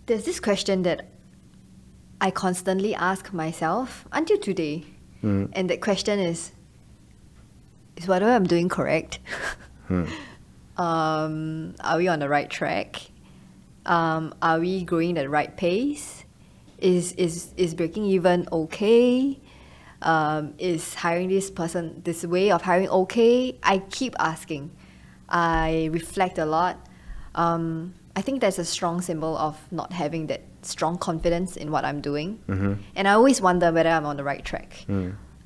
There's this question that I constantly ask myself until today. And that question is whether I'm doing correct? Are we on the right track? Are we growing at the right pace? Is breaking even okay? Is hiring this way of hiring okay? I keep asking. I reflect a lot. I think that's a strong symbol of not having that strong confidence in what I'm doing. And I always wonder whether I'm on the right track.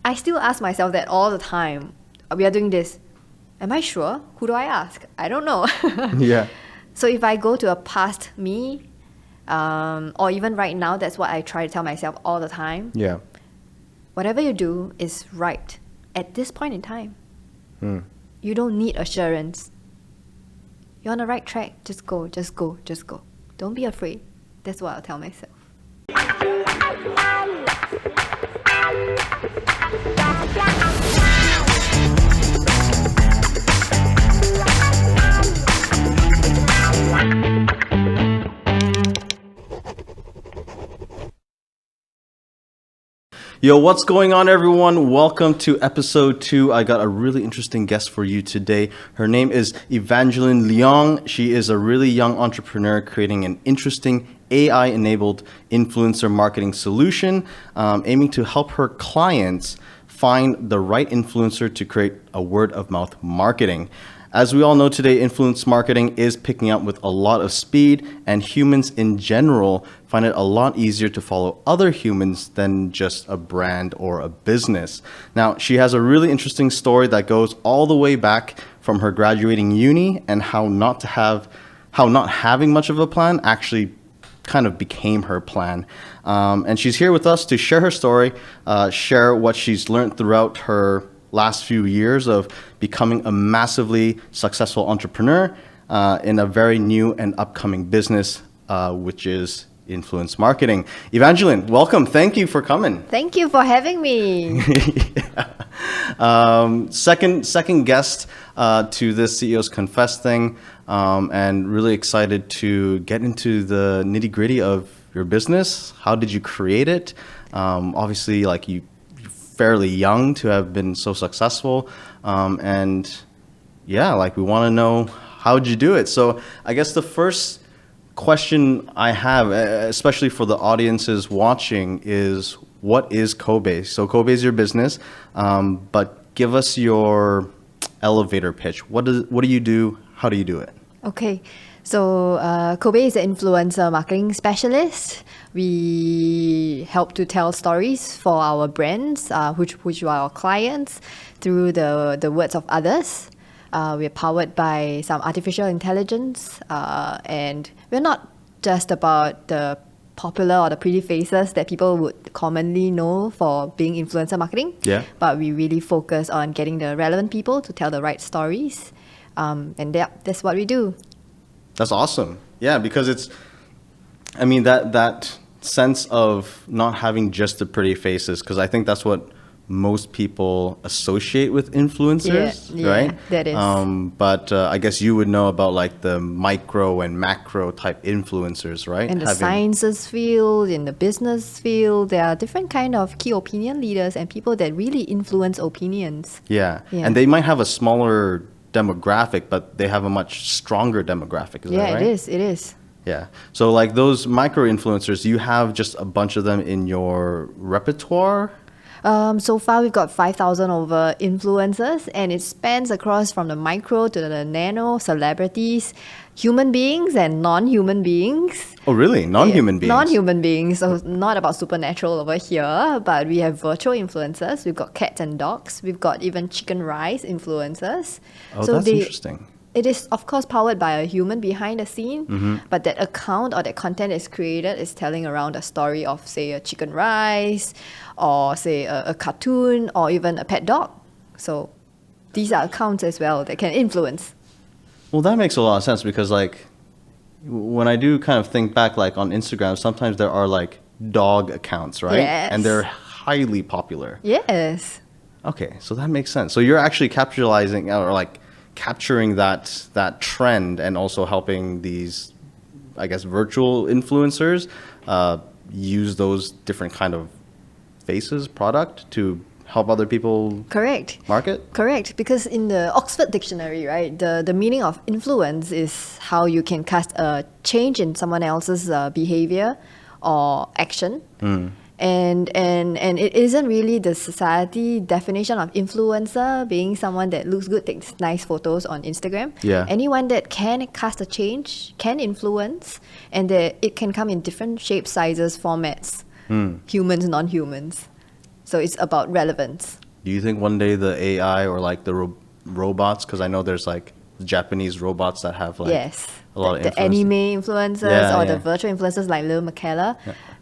I still ask myself that all the time. We are doing this. Am I sure? Who do I ask? I don't know. Yeah. So if I go to a past me, or even right now, that's what I try to tell myself all the time. Yeah. Whatever you do is right at this point in time. You don't need assurance. You're on the right track. Just go, just go, just go. Don't be afraid. That's what I'll tell myself. Yo, what's going on, everyone? Welcome to episode 2. I got a really interesting guest for you today. Her name is Evangeline Leong. She is a really young entrepreneur creating an interesting AI-enabled influencer marketing solution, aiming to help her clients find the right influencer to create a word-of-mouth marketing. As we all know today, influence marketing is picking up with a lot of speed, and humans in general find it a lot easier to follow other humans than just a brand or a business. Now, she has a really interesting story that goes all the way back from her graduating uni and how not having much of a plan actually kind of became her plan. And she's here with us to share her story, share what she's learned throughout her last few years of becoming a massively successful entrepreneur in a very new and upcoming business, which is influence marketing. Evangeline, welcome. Thank you for coming. Thank you for having me. Second guest to this CEO's Confess thing, and really excited to get into the nitty gritty of your business. How did you create it? Obviously, like you're fairly young to have been so successful, and yeah, like we want to know, how did you do it? So I guess the first question I have, especially for the audiences watching, is what is Kobe? So Kobe is your business, but give us your elevator pitch. What do you do? How do you do it? Okay, so Kobe is an influencer marketing specialist. We help to tell stories for our brands, which are our clients, through the words of others. We're powered by some artificial intelligence, and we're not just about the popular or the pretty faces that people would commonly know for being influencer marketing. Yeah. But we really focus on getting the relevant people to tell the right stories, and that's what we do. That's awesome. Yeah, because it's, I mean, that sense of not having just the pretty faces, because I think that's what most people associate with influencers, yeah, right? That is. But I guess you would know about like the micro and macro type influencers, right? In the sciences field, in the business field, there are different kind of key opinion leaders and people that really influence opinions. Yeah. Yeah. And they might have a smaller demographic, but they have a much stronger demographic. Is that right? It is. Yeah. So like those micro influencers, you have just a bunch of them in your repertoire? So far, we've got 5,000 over influencers, and it spans across from the micro to the nano celebrities, human beings and non-human beings. Oh, really? Non-human beings? Non-human beings. So not about supernatural over here, but we have virtual influencers. We've got cats and dogs. We've got even chicken rice influencers. Oh, so that's interesting. It is, of course, powered by a human behind the scene, but that account or that content is created is telling around a story of, say, a chicken rice, or, say, a cartoon, or even a pet dog. So these are accounts as well that can influence. Well, that makes a lot of sense, because, like, when I do kind of think back, like, on Instagram, sometimes there are, like, dog accounts, right? Yes. And they're highly popular. Yes. Okay, so that makes sense. So you're actually capitalizing, or, like, capturing that trend and also helping these I guess, virtual influencers use those different kind of faces, product to help other people Correct. market? Correct. Because in the Oxford Dictionary, right, the meaning of influence is how you can cast a change in someone else's behavior or action. And it isn't really the society definition of influencer being someone that looks good, takes nice photos on Instagram. Yeah. Anyone that can cast a change, can influence, and that it can come in different shapes, sizes, formats, humans, non-humans. So it's about relevance. Do you think one day the AI or like the robots, because I know there's like Japanese robots that have like Yes. a lot of The influence. anime influencers Yeah, or yeah. the virtual influencers like Lil McKellar.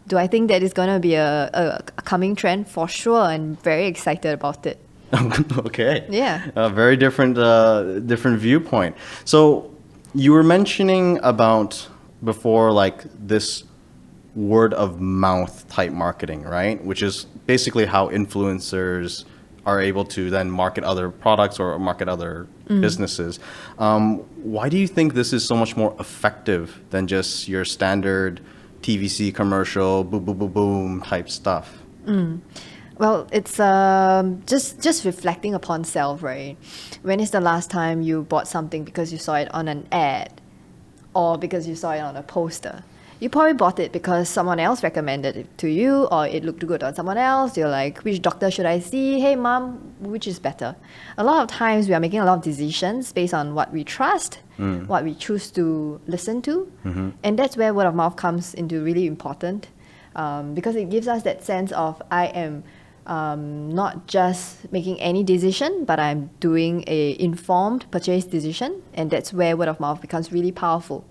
Do I think that is going to be a coming trend? For sure. I'm very excited about it. Okay. Yeah. A very different different viewpoint. So you were mentioning about before like this word of mouth type marketing, right? Which is basically how influencers are able to then market other products or market other businesses. Why do you think this is so much more effective than just your standard TVC commercial, boom, boom, boom, boom type stuff? Well, it's just reflecting upon self, right? When is the last time you bought something because you saw it on an ad or because you saw it on a poster? You probably bought it because someone else recommended it to you or it looked good on someone else. You're like, which doctor should I see? Hey, mom, which is better? A lot of times we are making a lot of decisions based on what we trust, what we choose to listen to. And that's where word of mouth comes into really important because it gives us that sense of I am not just making any decision, but I'm doing a informed purchase decision. And that's where word of mouth becomes really powerful.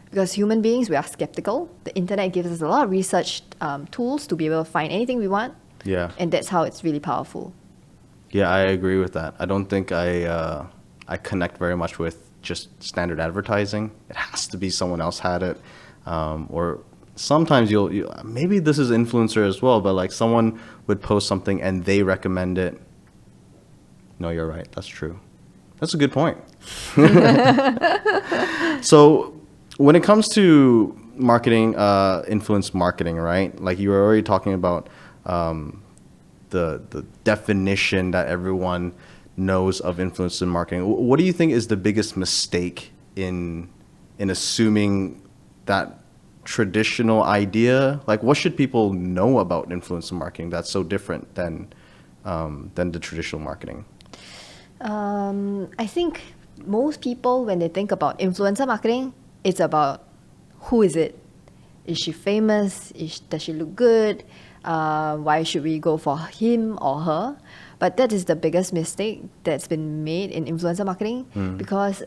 Because human beings, we are skeptical. The internet gives us a lot of research tools to be able to find anything we want. Yeah. And that's how it's really powerful. Yeah, I agree with that. I don't think I connect very much with just standard advertising. It has to be someone else had it, or sometimes you maybe this is influencer as well, but like someone would post something and they recommend it. No, you're right. That's true. That's a good point. So when it comes to marketing, influence marketing, right? Like you were already talking about the definition that everyone knows of influence in marketing. What do you think is the biggest mistake in assuming that traditional idea? Like, what should people know about influencer marketing that's so different than the traditional marketing? I think most people, when they think about influencer marketing, it's about who is it? Is she famous? Does she look good? Why should we go for him or her? But that is the biggest mistake that's been made in influencer marketing because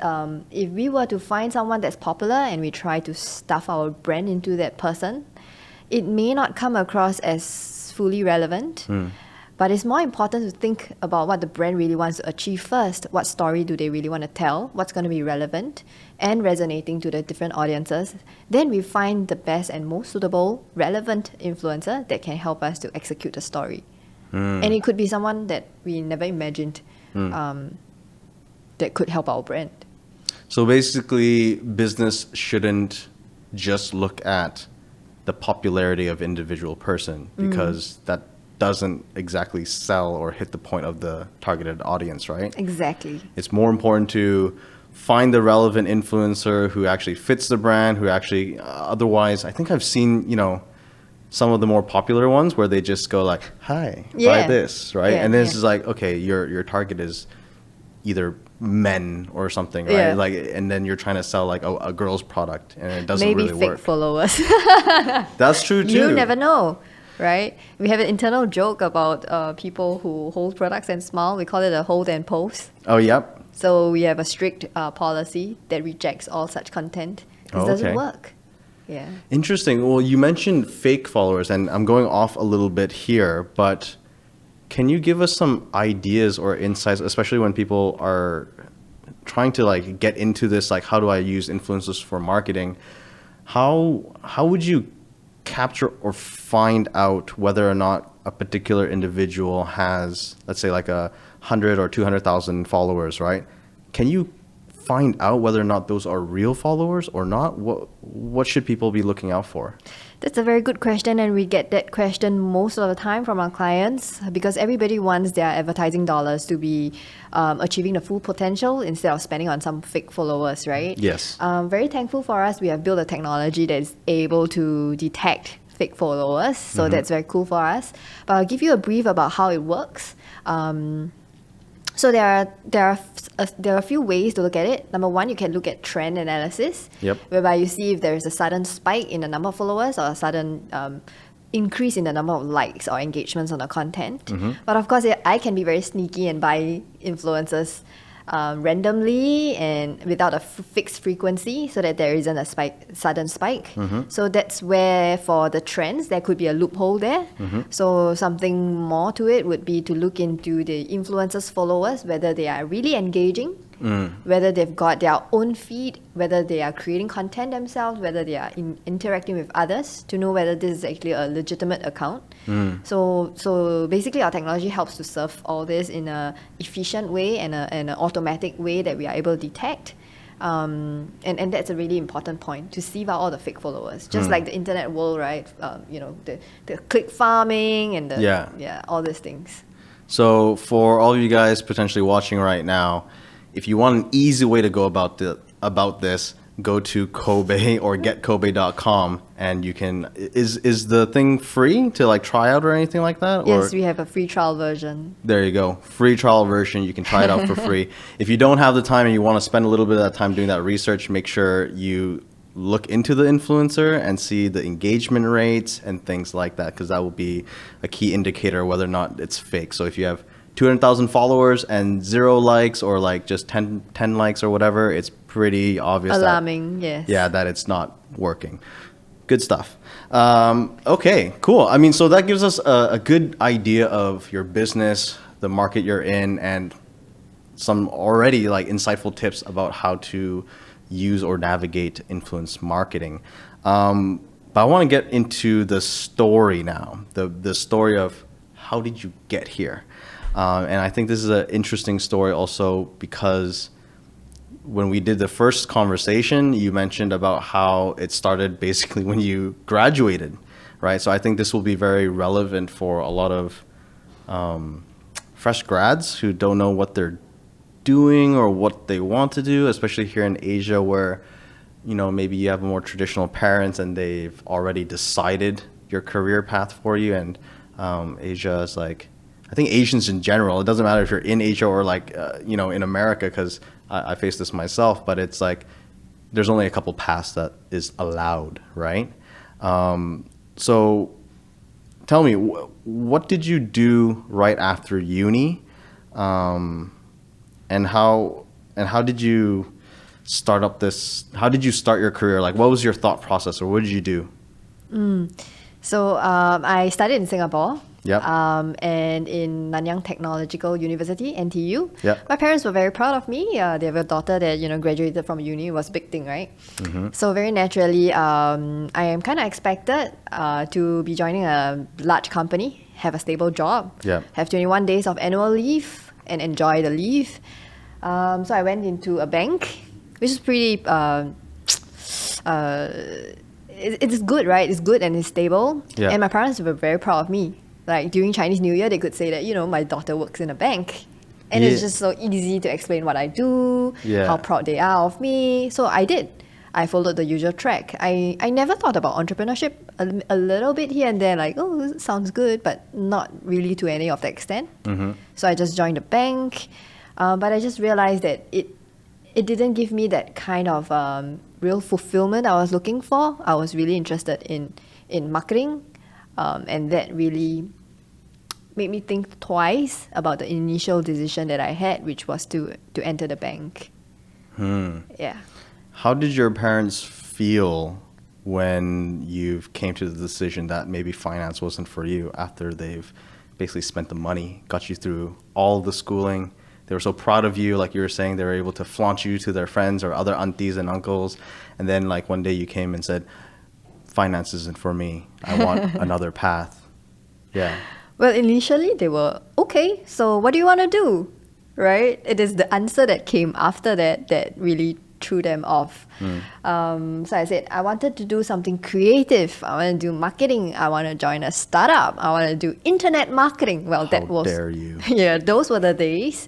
if we were to find someone that's popular and we try to stuff our brand into that person, it may not come across as fully relevant. But it's more important to think about what the brand really wants to achieve first. What story do they really want to tell? What's going to be relevant and resonating to the different audiences? Then we find the best and most suitable, relevant influencer that can help us to execute the story. And it could be someone that we never imagined that could help our brand. So basically, business shouldn't just look at the popularity of individual person because that doesn't exactly sell or hit the point of the targeted audience, right? Exactly. It's more important to find the relevant influencer who actually fits the brand, who actually otherwise, I think I've seen, some of the more popular ones where they just go like, hi, buy this, right? Yeah, and then it's just like, okay, your target is either men or something, right? Yeah. Like, and then you're trying to sell like a girl's product and it doesn't Maybe really fake work. followers. That's true too. You never know, right? We have an internal joke about people who hold products and smile. We call it a hold and post. Oh, yep. So we have a strict policy that rejects all such content. It doesn't okay. work. Yeah. Interesting. Well, you mentioned fake followers, and I'm going off a little bit here, but can you give us some ideas or insights, especially when people are trying to like get into this, like how do I use influencers for marketing? How would you capture or find out whether or not a particular individual has, let's say, like 100 or 200,000 followers, right? Can you find out whether or not those are real followers or not? What should people be looking out for? That's a very good question, and we get that question most of the time from our clients because everybody wants their advertising dollars to be achieving the full potential instead of spending on some fake followers, right? Yes. Very thankful for us, we have built a technology that is able to detect fake followers, so that's very cool for us. But I'll give you a brief about how it works. So there are a few ways to look at it. Number one, you can look at trend analysis, whereby you see if there is a sudden spike in the number of followers or a sudden increase in the number of likes or engagements on the content. But of course, I can be very sneaky and buy influencers randomly and without a fixed frequency so that there isn't a sudden spike. So that's where for the trends, there could be a loophole there. So something more to it would be to look into the influencers' followers, whether they are really engaging, whether they've got their own feed, whether they are creating content themselves, whether they are interacting with others, to know whether this is actually a legitimate account. So basically our technology helps to serve all this in an efficient way and an automatic way that we are able to detect. And that's a really important point, to sieve out all the fake followers. Just like the internet world, right? The click farming and all these things. So for all of you guys potentially watching right now, if you want an easy way to go about this, go to Kobe or getkobe.com and you can, is the thing free to like try out or anything like that? Yes, we have a free trial version. There you go. Free trial version. You can try it out for free. If you don't have the time and you want to spend a little bit of that time doing that research, make sure you look into the influencer and see the engagement rates and things like that, because that will be a key indicator whether or not it's fake. So if you have 200,000 followers and 0 likes or like just 10 likes or whatever, it's pretty obvious. Alarming, yes. Yeah, that it's not working. Good stuff. Okay, cool. I mean, so that gives us a good idea of your business, the market you're in, and some already like insightful tips about how to use or navigate influence marketing. But I want to get into the story now, the story of how did you get here? And I think this is an interesting story also because when we did the first conversation, you mentioned about how it started basically when you graduated, right? So I think this will be very relevant for a lot of fresh grads who don't know what they're doing or what they want to do, especially here in Asia where, you know, maybe you have more traditional parents and they've already decided your career path for you. And Asia is like, I think Asians in general, it doesn't matter if you're in Asia or like, in America, because I face this myself, but it's like there's only a couple paths that is allowed, right? So tell me, what did you do right after uni? And how did you start up this? How did you start your career? Like, what was your thought process, or what did you do? So I studied in Singapore. Yep. And in Nanyang Technological University, NTU. Yep. My parents were very proud of me. They have a daughter that graduated from uni. It was a big thing, right? So very naturally, I am kind of expected to be joining a large company, have a stable job, have 21 days of annual leave, and enjoy the leave. So I went into a bank, which is pretty. It's good, right? It's good and it's stable. Yeah. And my parents were very proud of me. Like during Chinese New Year, they could say that, my daughter works in a bank. And it's just so easy to explain what I do, how proud they are of me. So I did. I followed the usual track. I never thought about entrepreneurship, a little bit here and there, like, oh, sounds good, but not really to any of the extent. So I just joined the bank. But I just realized that it didn't give me that kind of real fulfillment I was looking for. I was really interested in marketing. And that really made me think twice about the initial decision that I had, which was to enter the bank. Yeah. How did your parents feel when you came to the decision that maybe finance wasn't for you after they've basically spent the money, got you through all the schooling? They were so proud of you, like you were saying, they were able to flaunt you to their friends or other aunties and uncles. And then like one day you came and said, finance isn't for me. I want another path. Yeah. Well, initially they were, okay, so what do you want to do? right? It is the answer that came after that really threw them off. So I said, I wanted to do something creative. I want to do marketing. I want to join a startup. I want to do internet marketing. Well, How dare you? Yeah, those were the days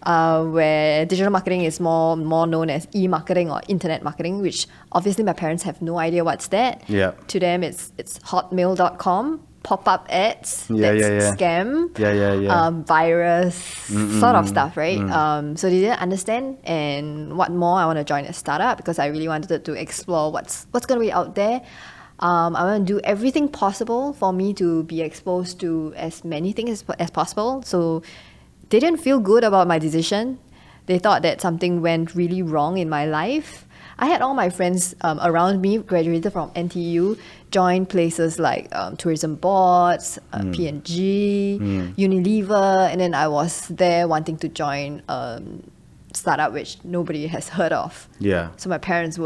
where digital marketing is more known as e-marketing or internet marketing, which obviously my parents have no idea what's that. Yeah. To them, it's hotmail.com, pop-up ads, scam, virus, sort of stuff, right? So they didn't understand. And what more, I want to join a startup because I really wanted to explore what's going to be out there. I want to do everything possible for me to be exposed to as many things as possible. So they didn't feel good about my decision. They thought that something went really wrong in my life. I had all my friends around me, graduated from NTU, joined places like tourism boards, P&G, Unilever, and then I was there wanting to join startup which nobody has heard of. Yeah. So my parents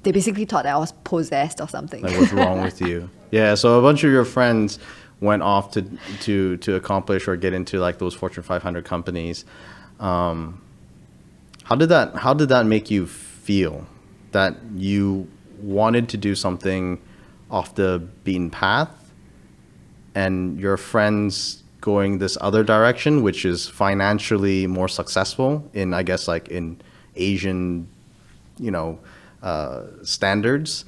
they basically thought that I was possessed or something. Like, what's wrong with you? Yeah, so a bunch of your friends went off to accomplish or get into like those Fortune 500 companies. How did that make you feel, that you wanted to do something off the beaten path and your friends going this other direction, which is financially more successful in, I guess, like in Asian, standards.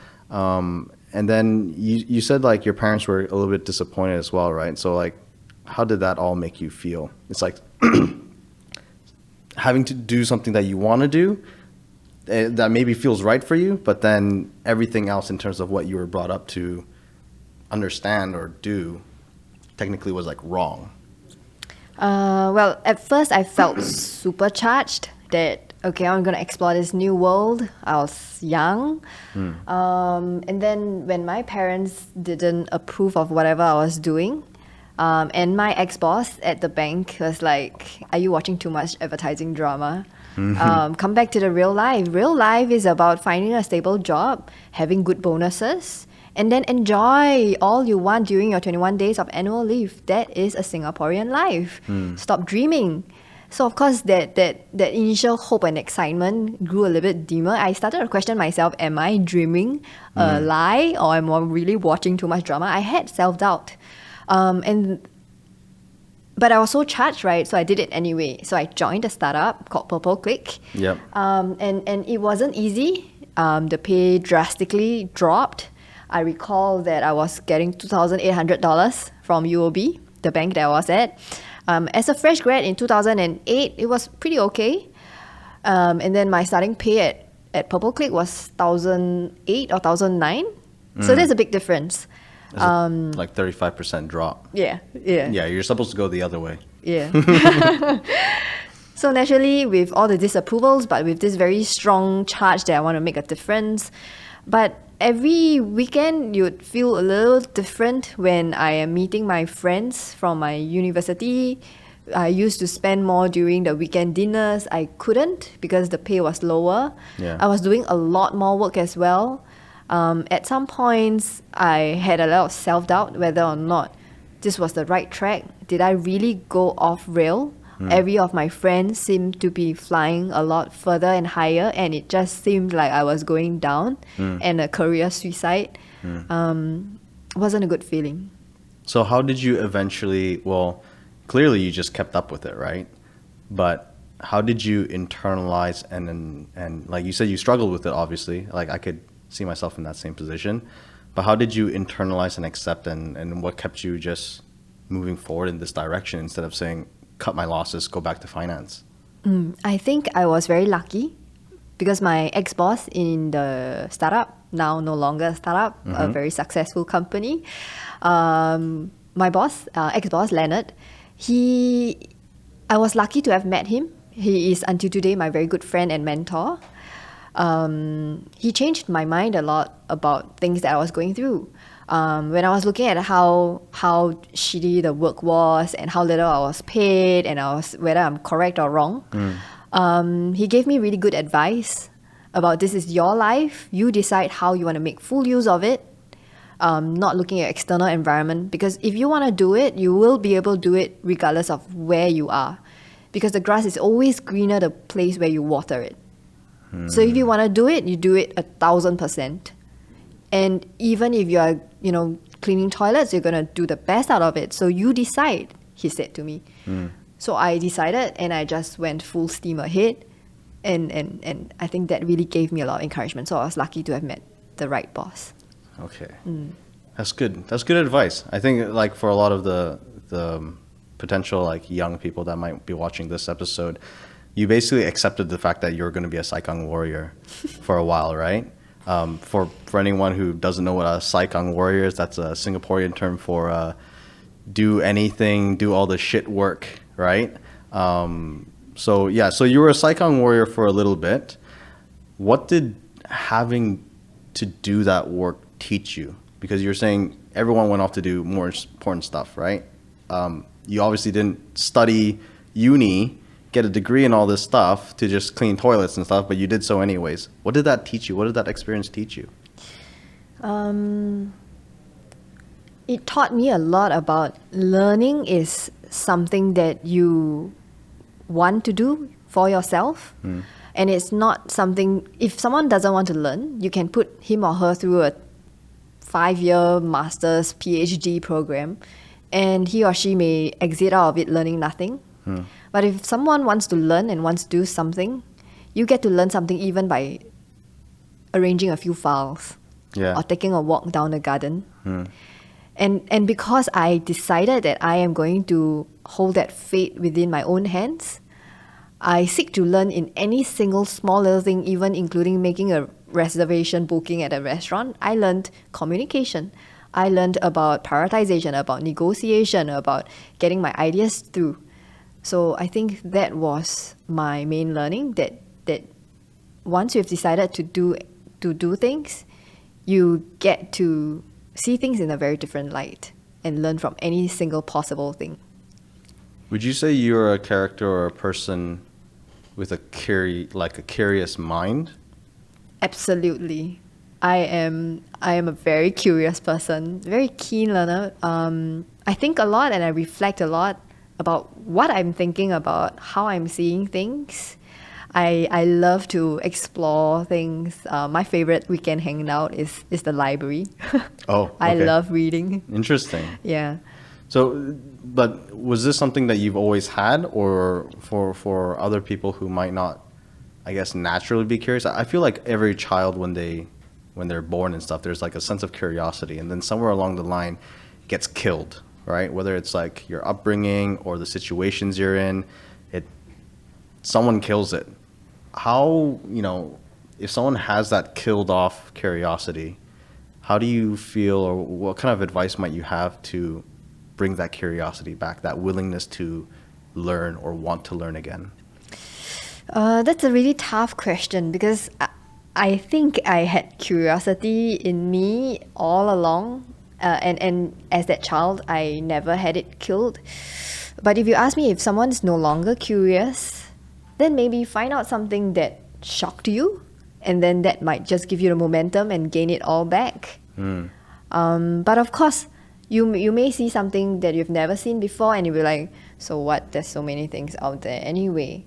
And then you said like your parents were a little bit disappointed as well, right? So like, how did that all make you feel? It's like having to do something that you want to do that maybe feels right for you, but then everything else in terms of what you were brought up to understand or do technically was like wrong. Well, at first I felt supercharged that, okay, I'm going to explore this new world. I was young. And then when my parents didn't approve of whatever I was doing, and my ex-boss at the bank was like, are you watching too much advertising drama? Come back to the real life. Real life is about finding a stable job, having good bonuses, and then enjoy all you want during your 21 days of annual leave. That is a Singaporean life. Stop dreaming. So of course that initial hope and excitement grew a little bit dimmer. I started to question myself, am I dreaming a lie or am I really watching too much drama? I had self-doubt. But I was so charged, right? So I did it anyway. So I joined a startup called Purple Click. Yep. And it wasn't easy. The pay drastically dropped. I recall that I was getting $2,800 from UOB, the bank that I was at. As a fresh grad in 2008, it was pretty okay. And then my starting pay at Purple Click was 1,008 or 1,009. So there's a big difference. Like 35% drop. Yeah. Yeah, you're supposed to go the other way. Yeah. So naturally, with all the disapprovals, but with this very strong charge that I want to make a difference. But every weekend, you'd feel a little different when I am meeting my friends from my university. I used to spend more during the weekend dinners. I couldn't because the pay was lower. Yeah. I was doing a lot more work as well. At some points, I had a lot of self-doubt whether or not this was the right track. Did I really go off rail? Every of my friends seemed to be flying a lot further and higher, and it just seemed like I was going down and a career suicide. Wasn't a good feeling. So how did you eventually, well, clearly you just kept up with it, right? But how did you internalize and like you said, you struggled with it, obviously. Like I could see myself in that same position. But how did you internalize and accept and what kept you just moving forward in this direction instead of saying, cut my losses, go back to finance? I think I was very lucky because my ex-boss in the startup, now no longer a startup, a very successful company, my boss, ex-boss Leonard, I was lucky to have met him. He is until today my very good friend and mentor. He changed my mind a lot about things that I was going through. When I was looking at how shitty the work was and how little I was paid and whether I'm correct or wrong, he gave me really good advice about this is your life. You decide how you want to make full use of it. Not looking at external environment, because if you want to do it, you will be able to do it regardless of where you are. because the grass is always greener the place where you water it. So if you want to do it, you do it 1,000%. And even if you are, cleaning toilets, you're going to do the best out of it. So you decide, he said to me. So I decided, and I just went full steam ahead. And I think that really gave me a lot of encouragement. So I was lucky to have met the right boss. Okay. That's good. That's good advice. I think like for a lot of the potential like young people that might be watching this episode, you basically accepted the fact that you're going to be a Saigon warrior for a while, right? For anyone who doesn't know what a Saigon warrior is, that's a Singaporean term for do anything, do all the shit work, right? So you were a Saigon warrior for a little bit. What did having to do that work teach you? Because you're saying everyone went off to do more important stuff, right? You obviously didn't study uni, get a degree in all this stuff to just clean toilets and stuff, but you did so anyways. What did that teach you? What did that experience teach you? It taught me a lot about learning is something that you want to do for yourself. And it's not something, if someone doesn't want to learn, you can put him or her through a 5-year master's PhD program, and he or she may exit out of it learning nothing. But if someone wants to learn and wants to do something, you get to learn something even by arranging a few files or taking a walk down the garden. And because I decided that I am going to hold that fate within my own hands, I seek to learn in any single small little thing, even including making a reservation booking at a restaurant. I learned communication. I learned about prioritization, about negotiation, about getting my ideas through. So I think that was my main learning, that once you've decided to do things, you get to see things in a very different light and learn from any single possible thing. Would you say you're a character or a person with a curious mind? Absolutely. I am a very curious person, very keen learner. I think a lot and I reflect a lot about what I'm thinking about, how I'm seeing things. I love to explore things. My favorite weekend hangout is the library. Oh, okay. I love reading. Interesting. Yeah. So, but was this something that you've always had, or for other people who might not, I guess, naturally be curious? I feel like every child when they're born and stuff, there's like a sense of curiosity, and then somewhere along the line, it gets killed, right? Whether it's like your upbringing or the situations you're in, someone kills it. How, if someone has that killed off curiosity, how do you feel, or what kind of advice might you have to bring that curiosity back, that willingness to learn or want to learn again? That's a really tough question, because I think I had curiosity in me all along, and as that child, I never had it killed. But if you ask me if someone is no longer curious, then maybe find out something that shocked you, and then that might just give you the momentum and gain it all back. But of course, you may see something that you've never seen before, and you'll be like, so what? There's so many things out there anyway.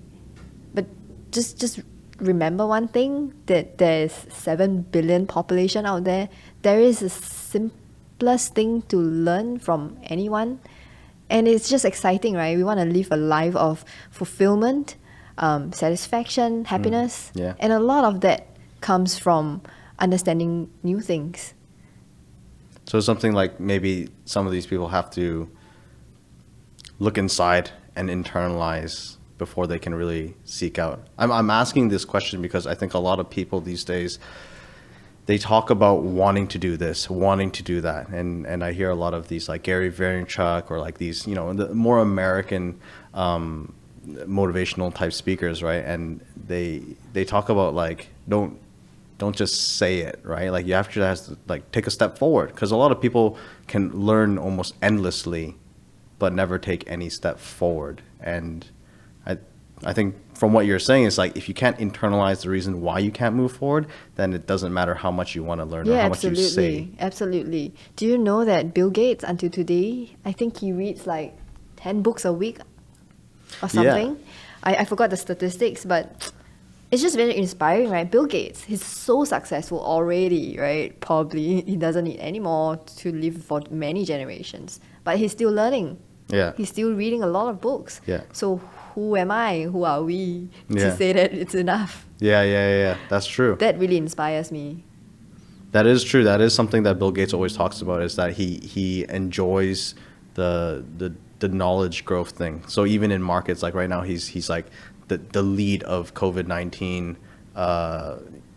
But just remember one thing, that there's 7 billion population out there. There is a simplest thing to learn from anyone, and it's just exciting, right? We want to live a life of fulfillment, satisfaction, happiness, and a lot of that comes from understanding new things. So something like maybe some of these people have to look inside and internalize before they can really seek out. I'm asking this question because I think a lot of people these days, they talk about wanting to do this, wanting to do that. And I hear a lot of these like Gary Vaynerchuk or like these, the more American motivational type speakers, right? And they talk about like, don't just say it, right? Like you have to like take a step forward, because a lot of people can learn almost endlessly, but never take any step forward. And I think from what you're saying, it's like if you can't internalize the reason why you can't move forward, then it doesn't matter how much you want to learn or how much you say. Absolutely. Do you know that Bill Gates, until today, I think he reads like 10 books a week? or something. I forgot the statistics, but it's just very inspiring, right? Bill Gates, he's so successful already, right? Probably he doesn't need any more to live for many generations, but he's still learning. Yeah. He's still reading a lot of books. Yeah. So who am I? Who are we to Yeah. say that it's enough? Yeah. That's true. That really inspires me. That is true. That is something that Bill Gates always talks about, is that he enjoys the knowledge growth thing. So even in markets, like right now, he's like the lead of COVID-19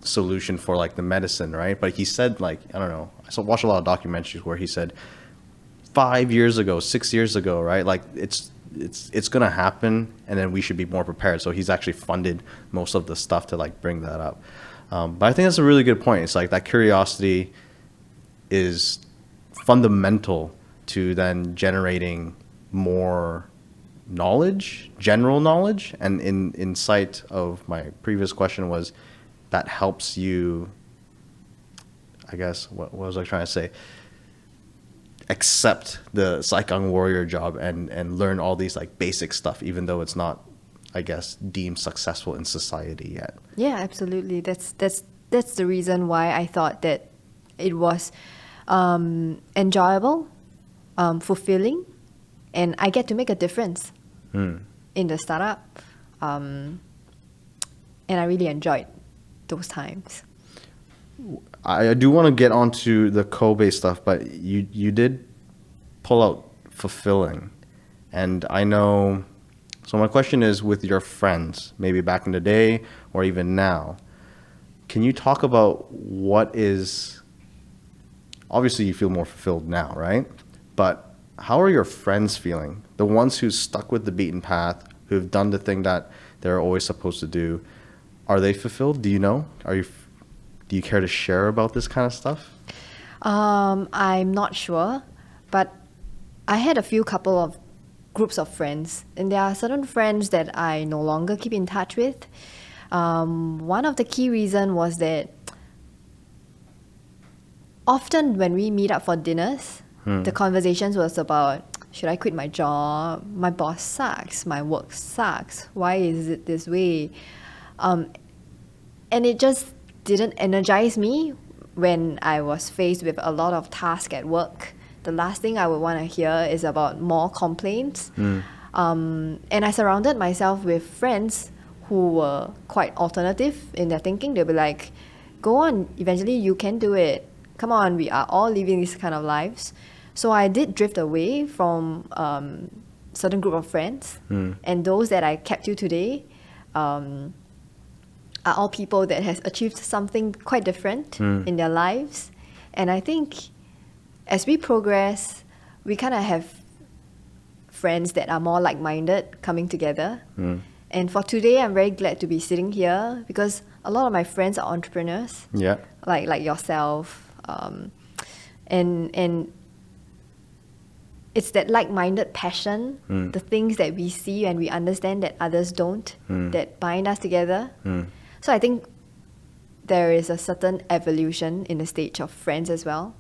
solution for like the medicine, right? But he said, like, I don't know, I watched a lot of documentaries where he said 5 years ago, 6 years ago, right? Like it's gonna happen, and then we should be more prepared. So he's actually funded most of the stuff to like bring that up. But I think that's a really good point. It's like that curiosity is fundamental to then generating more knowledge, general knowledge. And in sight of my previous question was that helps you, I guess, what was I trying to say? Accept the Saigon warrior job and learn all these like basic stuff, even though it's not, I guess, deemed successful in society yet. Yeah, absolutely. That's the reason why I thought that it was enjoyable, fulfilling, and I get to make a difference in the startup. And I really enjoyed those times. I do want to get onto the Kobe stuff, but you did pull out fulfilling. And I know, so my question is, with your friends, maybe back in the day or even now, can you talk about what is, obviously you feel more fulfilled now, right? But how are your friends feeling? The ones who stuck with the beaten path, who've done the thing that they're always supposed to do, are they fulfilled? Do you know? Do you care to share about this kind of stuff? I'm not sure, but I had a few couple of groups of friends, and there are certain friends that I no longer keep in touch with. One of the key reasons was that often when we meet up for dinners, the conversations was about, should I quit my job? My boss sucks. My work sucks. Why is it this way? And it just didn't energize me when I was faced with a lot of tasks at work. The last thing I would want to hear is about more complaints. And I surrounded myself with friends who were quite alternative in their thinking. They'll be like, go on, eventually you can do it. Come on, we are all living these kind of lives. So I did drift away from certain group of friends. And those that I kept to today are all people that has achieved something quite different in their lives. And I think as we progress, we kind of have friends that are more like-minded coming together. And for today, I'm very glad to be sitting here because a lot of my friends are entrepreneurs, like yourself. And it's that like-minded passion, the things that we see and we understand that others don't, that bind us together. So I think there is a certain evolution in the stage of friends as well.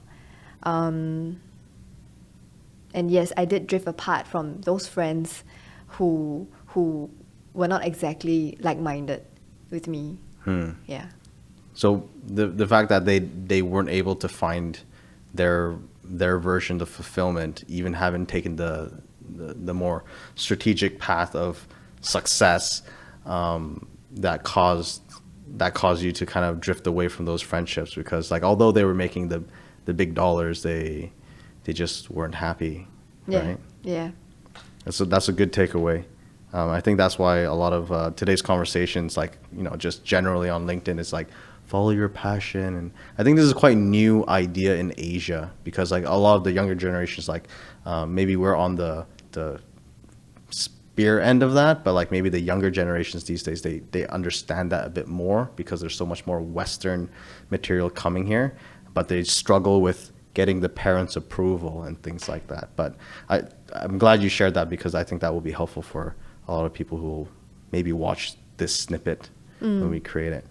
And yes, I did drift apart from those friends who were not exactly like-minded with me. Yeah. So the fact that they weren't able to find their version of fulfillment, even having taken the more strategic path of success, that caused you to kind of drift away from those friendships, because like although they were making the big dollars, they just weren't happy. Right? Yeah. That's a good takeaway. I think that's why a lot of today's conversations, like, just generally on LinkedIn, is like, follow your passion. And I think this is a quite new idea in Asia, because like a lot of the younger generations, like maybe we're on the spear end of that, but like maybe the younger generations these days, they understand that a bit more because there's so much more Western material coming here, but they struggle with getting the parents' approval and things like that. But I'm glad you shared that, because I think that will be helpful for a lot of people who will maybe watch this snippet when we create it.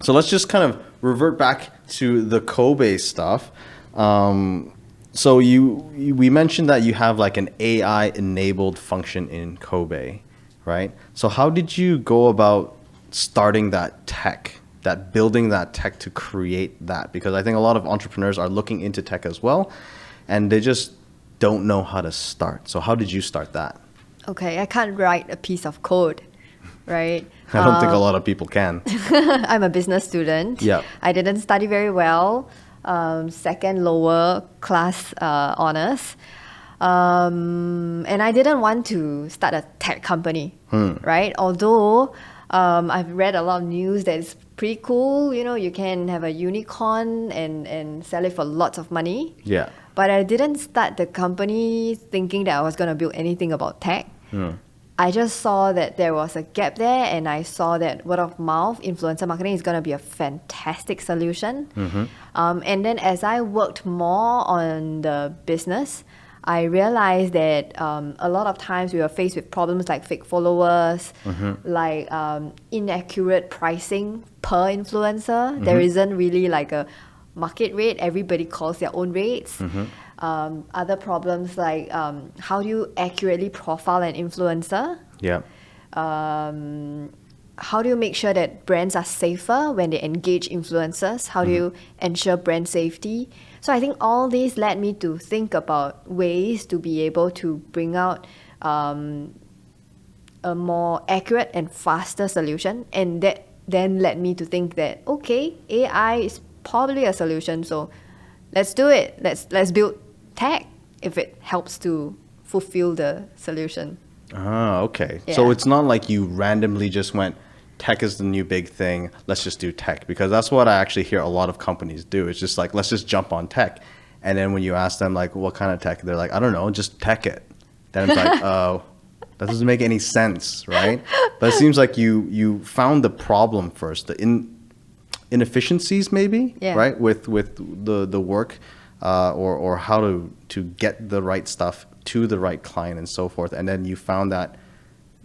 So let's just kind of revert back to the Kobe stuff. So So we mentioned that you have like an AI enabled function in Kobe, right? So how did you go about starting building that tech to create that? Because I think a lot of entrepreneurs are looking into tech as well, and they just don't know how to start. So how did you start that? Okay, I can't write a piece of code, right? I don't think a lot of people can. I'm a business student. Yeah. I didn't study very well. Second lower class honors. And I didn't want to start a tech company, right? Although I've read a lot of news that it's pretty cool. You know, you can have a unicorn and sell it for lots of money. Yeah. But I didn't start the company thinking that I was going to build anything about tech. I just saw that there was a gap there, and I saw that word of mouth influencer marketing is going to be a fantastic solution. And then as I worked more on the business, I realized that a lot of times we were faced with problems like fake followers, like inaccurate pricing per influencer. There isn't really like a market rate. Everybody calls their own rates. Other problems like how do you accurately profile an influencer? Yeah. How do you make sure that brands are safer when they engage influencers? How do you ensure brand safety? So I think all these led me to think about ways to be able to bring out a more accurate and faster solution. And that then led me to think that, okay, AI is probably a solution. So let's do it. Let's build tech if it helps to fulfill the solution. Ah, okay. Yeah. So it's not like you randomly just went, tech is the new big thing, let's just do tech. Because that's what I actually hear a lot of companies do. It's just like, let's just jump on tech. And then when you ask them, like, what kind of tech? They're like, I don't know, just tech it. Then it's like, oh, that doesn't make any sense, right? But it seems like you found the problem first, the inefficiencies maybe, Yeah. right? With the work or how to get the right stuff to the right client and so forth. And then you found that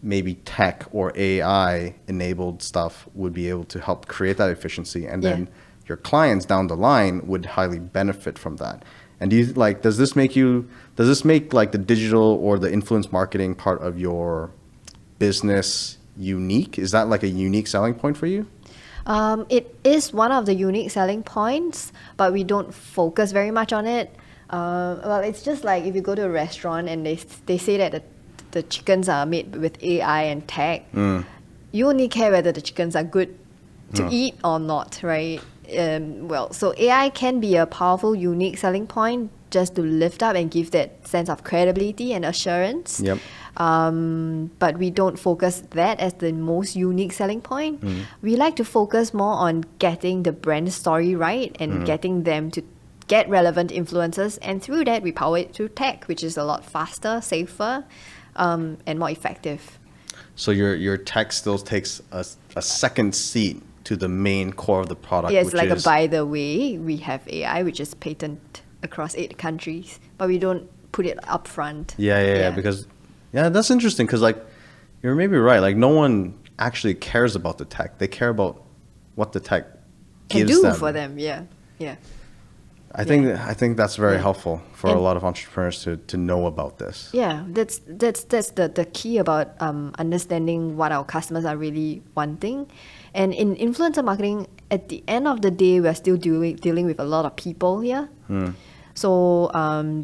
maybe tech or AI enabled stuff would be able to help create that efficiency, and then your clients down the line would highly benefit from that. And do you like, does this make like the digital or the influence marketing part of your business unique? Is that like a unique selling point for you? It is one of the unique selling points, but we don't focus very much on it. Well, it's just like if you go to a restaurant and they say that the chickens are made with AI and tech, you only care whether the chickens are good to eat or not, right? So AI can be a powerful, unique selling point just to lift up and give that sense of credibility and assurance. Yep. But we don't focus that as the most unique selling point. We like to focus more on getting the brand story right and getting them to get relevant influencers, and through that we power it through tech, which is a lot faster, safer, and more effective. So your tech still takes a second seat to the main core of the product. Yes, which like is, by the way, we have AI, which is patent across 8 countries, but we don't put it up front. Yeah, because that's interesting, because like you're maybe right. Like no one actually cares about the tech; they care about what the tech Can gives do them. for them. Yeah. I think that's very helpful for a lot of entrepreneurs to know about this. Yeah, that's the key about understanding what our customers are really wanting. And in influencer marketing, at the end of the day, we're still dealing with a lot of people here. So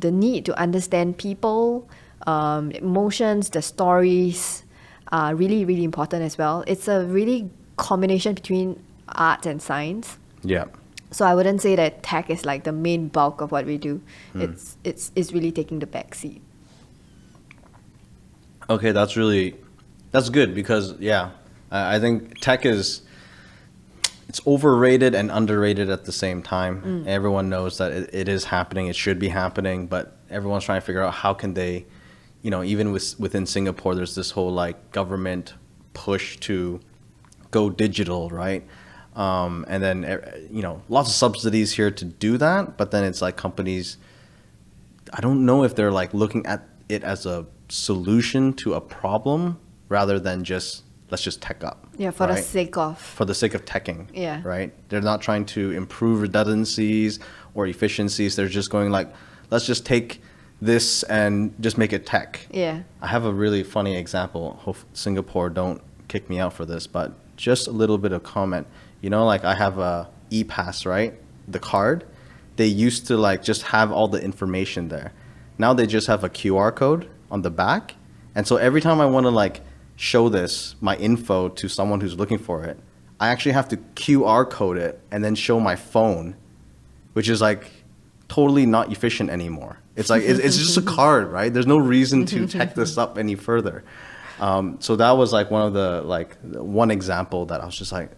the need to understand people, emotions, the stories are really, really important as well. It's a really combination between art and science. Yeah. So I wouldn't say that tech is like the main bulk of what we do. It's really taking the back seat. Okay, that's good, because I think tech it's overrated and underrated at the same time. Everyone knows that it is happening, it should be happening, but everyone's trying to figure out how can they, even within Singapore, there's this whole like government push to go digital, right? And then, lots of subsidies here to do that. But then it's like companies, I don't know if they're like looking at it as a solution to a problem rather than let's just tech up. Yeah, for right? the sake of. For the sake of teching. Yeah. Right? They're not trying to improve redundancies or efficiencies. They're just going like, let's just take this and just make it tech. Yeah. I have a really funny example. Hope Singapore don't kick me out for this, but just a little bit of comment. You know, like I have a e-pass, right? The card. They used to like just have all the information there. Now they just have a QR code on the back. And so every time I want to like show this, my info to someone who's looking for it, I actually have to QR code it and then show my phone, which is like totally not efficient anymore. It's like, it's just a card, right? There's no reason to tech this up any further. So that was like one example that I was just like,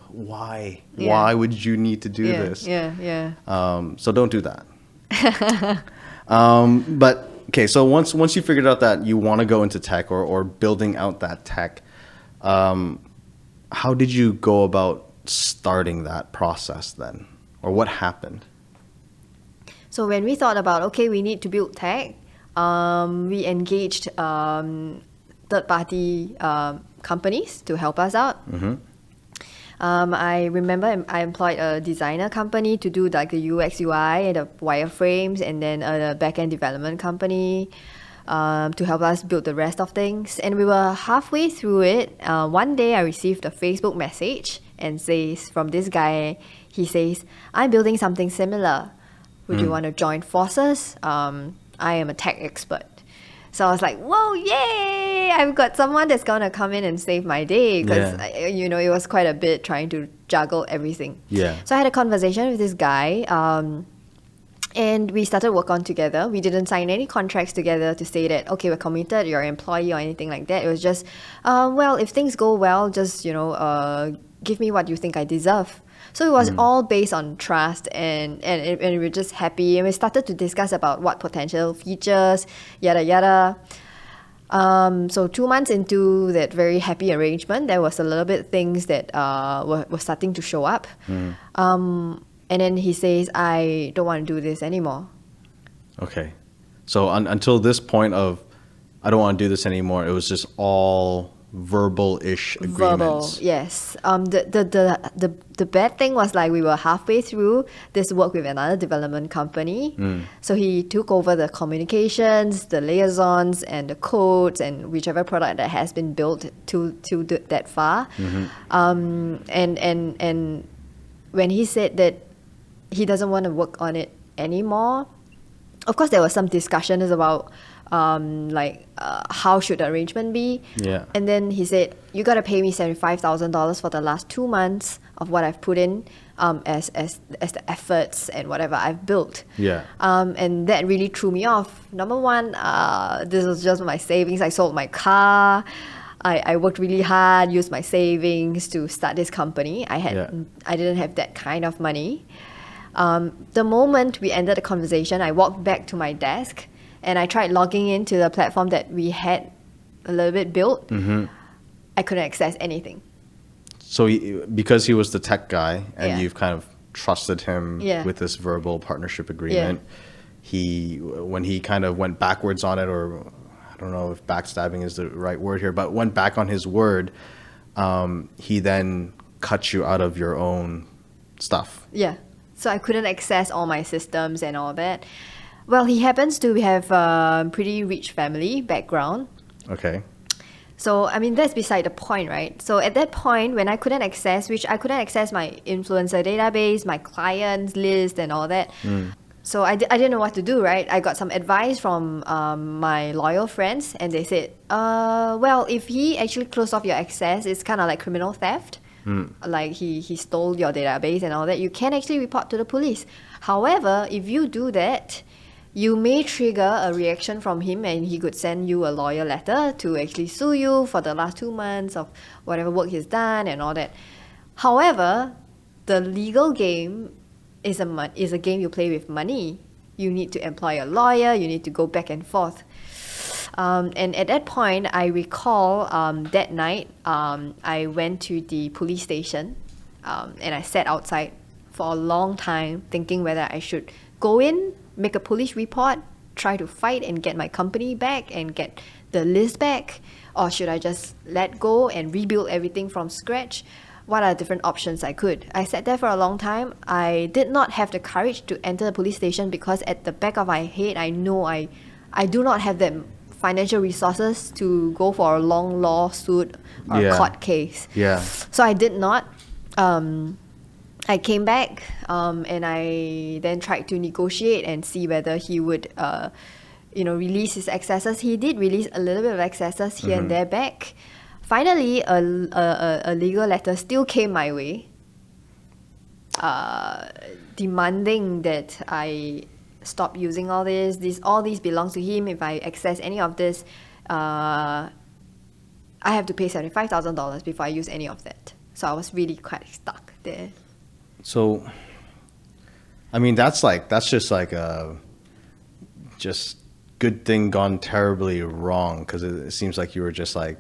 why? Yeah. Why would you need to do Yeah, this? yeah. So don't do that. But okay, so once you figured out that you want to go into tech or building out that tech, how did you go about starting that process then? Or what happened? So when we thought about, okay, we need to build tech, we engaged third-party companies to help us out. I remember I employed a designer company to do like the UX UI and the wireframes, and then a back-end development company to help us build the rest of things. And we were halfway through it. One day I received a Facebook message and says from this guy, he says, I'm building something similar. Would you want to join forces? I am a tech expert. So I was like, whoa, yay! I've got someone that's going to come in and save my day, because, it was quite a bit trying to juggle everything. Yeah. So I had a conversation with this guy, and we started work on together. We didn't sign any contracts together to say that, okay, we're committed, you're an employee or anything like that. It was just, well, if things go well, just, give me what you think I deserve. So it was all based on trust, and we were just happy, and we started to discuss about what potential features, yada yada. So 2 months into that very happy arrangement, there was a little bit things that were starting to show up. And then he says, I don't want to do this anymore. Okay. So until this point of, I don't want to do this anymore, it was just all verbal-ish agreements. Verbal, yes. The bad thing was like we were halfway through this work with another development company. So he took over the communications, the liaisons, and the codes, and whichever product that has been built to that far. And when he said that he doesn't want to work on it anymore, of course there was some discussions about how should the arrangement be. Yeah. And then he said, you got to pay me $75,000 for the last 2 months of what I've put in as the efforts and whatever I've built. Yeah. And that really threw me off. Number one, this was just my savings. I sold my car. I worked really hard, used my savings to start this company. I didn't have that kind of money. The moment we ended the conversation, I walked back to my desk and I tried logging into the platform that we had a little bit built. I couldn't access anything. So because he was the tech guy and you've kind of trusted him with this verbal partnership agreement, when he kind of went backwards on it, or I don't know if backstabbing is the right word here, but went back on his word, he then cut you out of your own stuff. Yeah. So I couldn't access all my systems and all that. Well, he happens to have a pretty rich family background. Okay. So, I mean, that's beside the point, right? So at that point, when I couldn't access my influencer database, my clients list and all that. So I didn't know what to do, right? I got some advice from my loyal friends, and they said, well, if he actually closed off your access, it's kind of like criminal theft. Like he stole your database and all that. You can actually report to the police. However, if you do that, you may trigger a reaction from him, and he could send you a lawyer letter to actually sue you for the last 2 months of whatever work he's done and all that. However, the legal game is a game you play with money. You need to employ a lawyer, you need to go back and forth. And at that point, I recall that night, I went to the police station and I sat outside for a long time thinking whether I should go in, make a police report, try to fight and get my company back and get the list back, or should I just let go and rebuild everything from scratch? what are different options I could. I sat there for a long time. I did not have the courage to enter the police station because at the back of my head, I know I do not have the financial resources to go for a long lawsuit or a Yeah. court case. Yeah. So I did not. I came back and I then tried to negotiate and see whether he would, release his excesses. He did release a little bit of excesses here and there back. Finally, a legal letter still came my way, demanding that I stop using all this. All these belongs to him. If I access any of this, I have to pay $75,000 before I use any of that. So I was really quite stuck there. So, I mean, that's just like a just good thing gone terribly wrong, because it seems like you were just like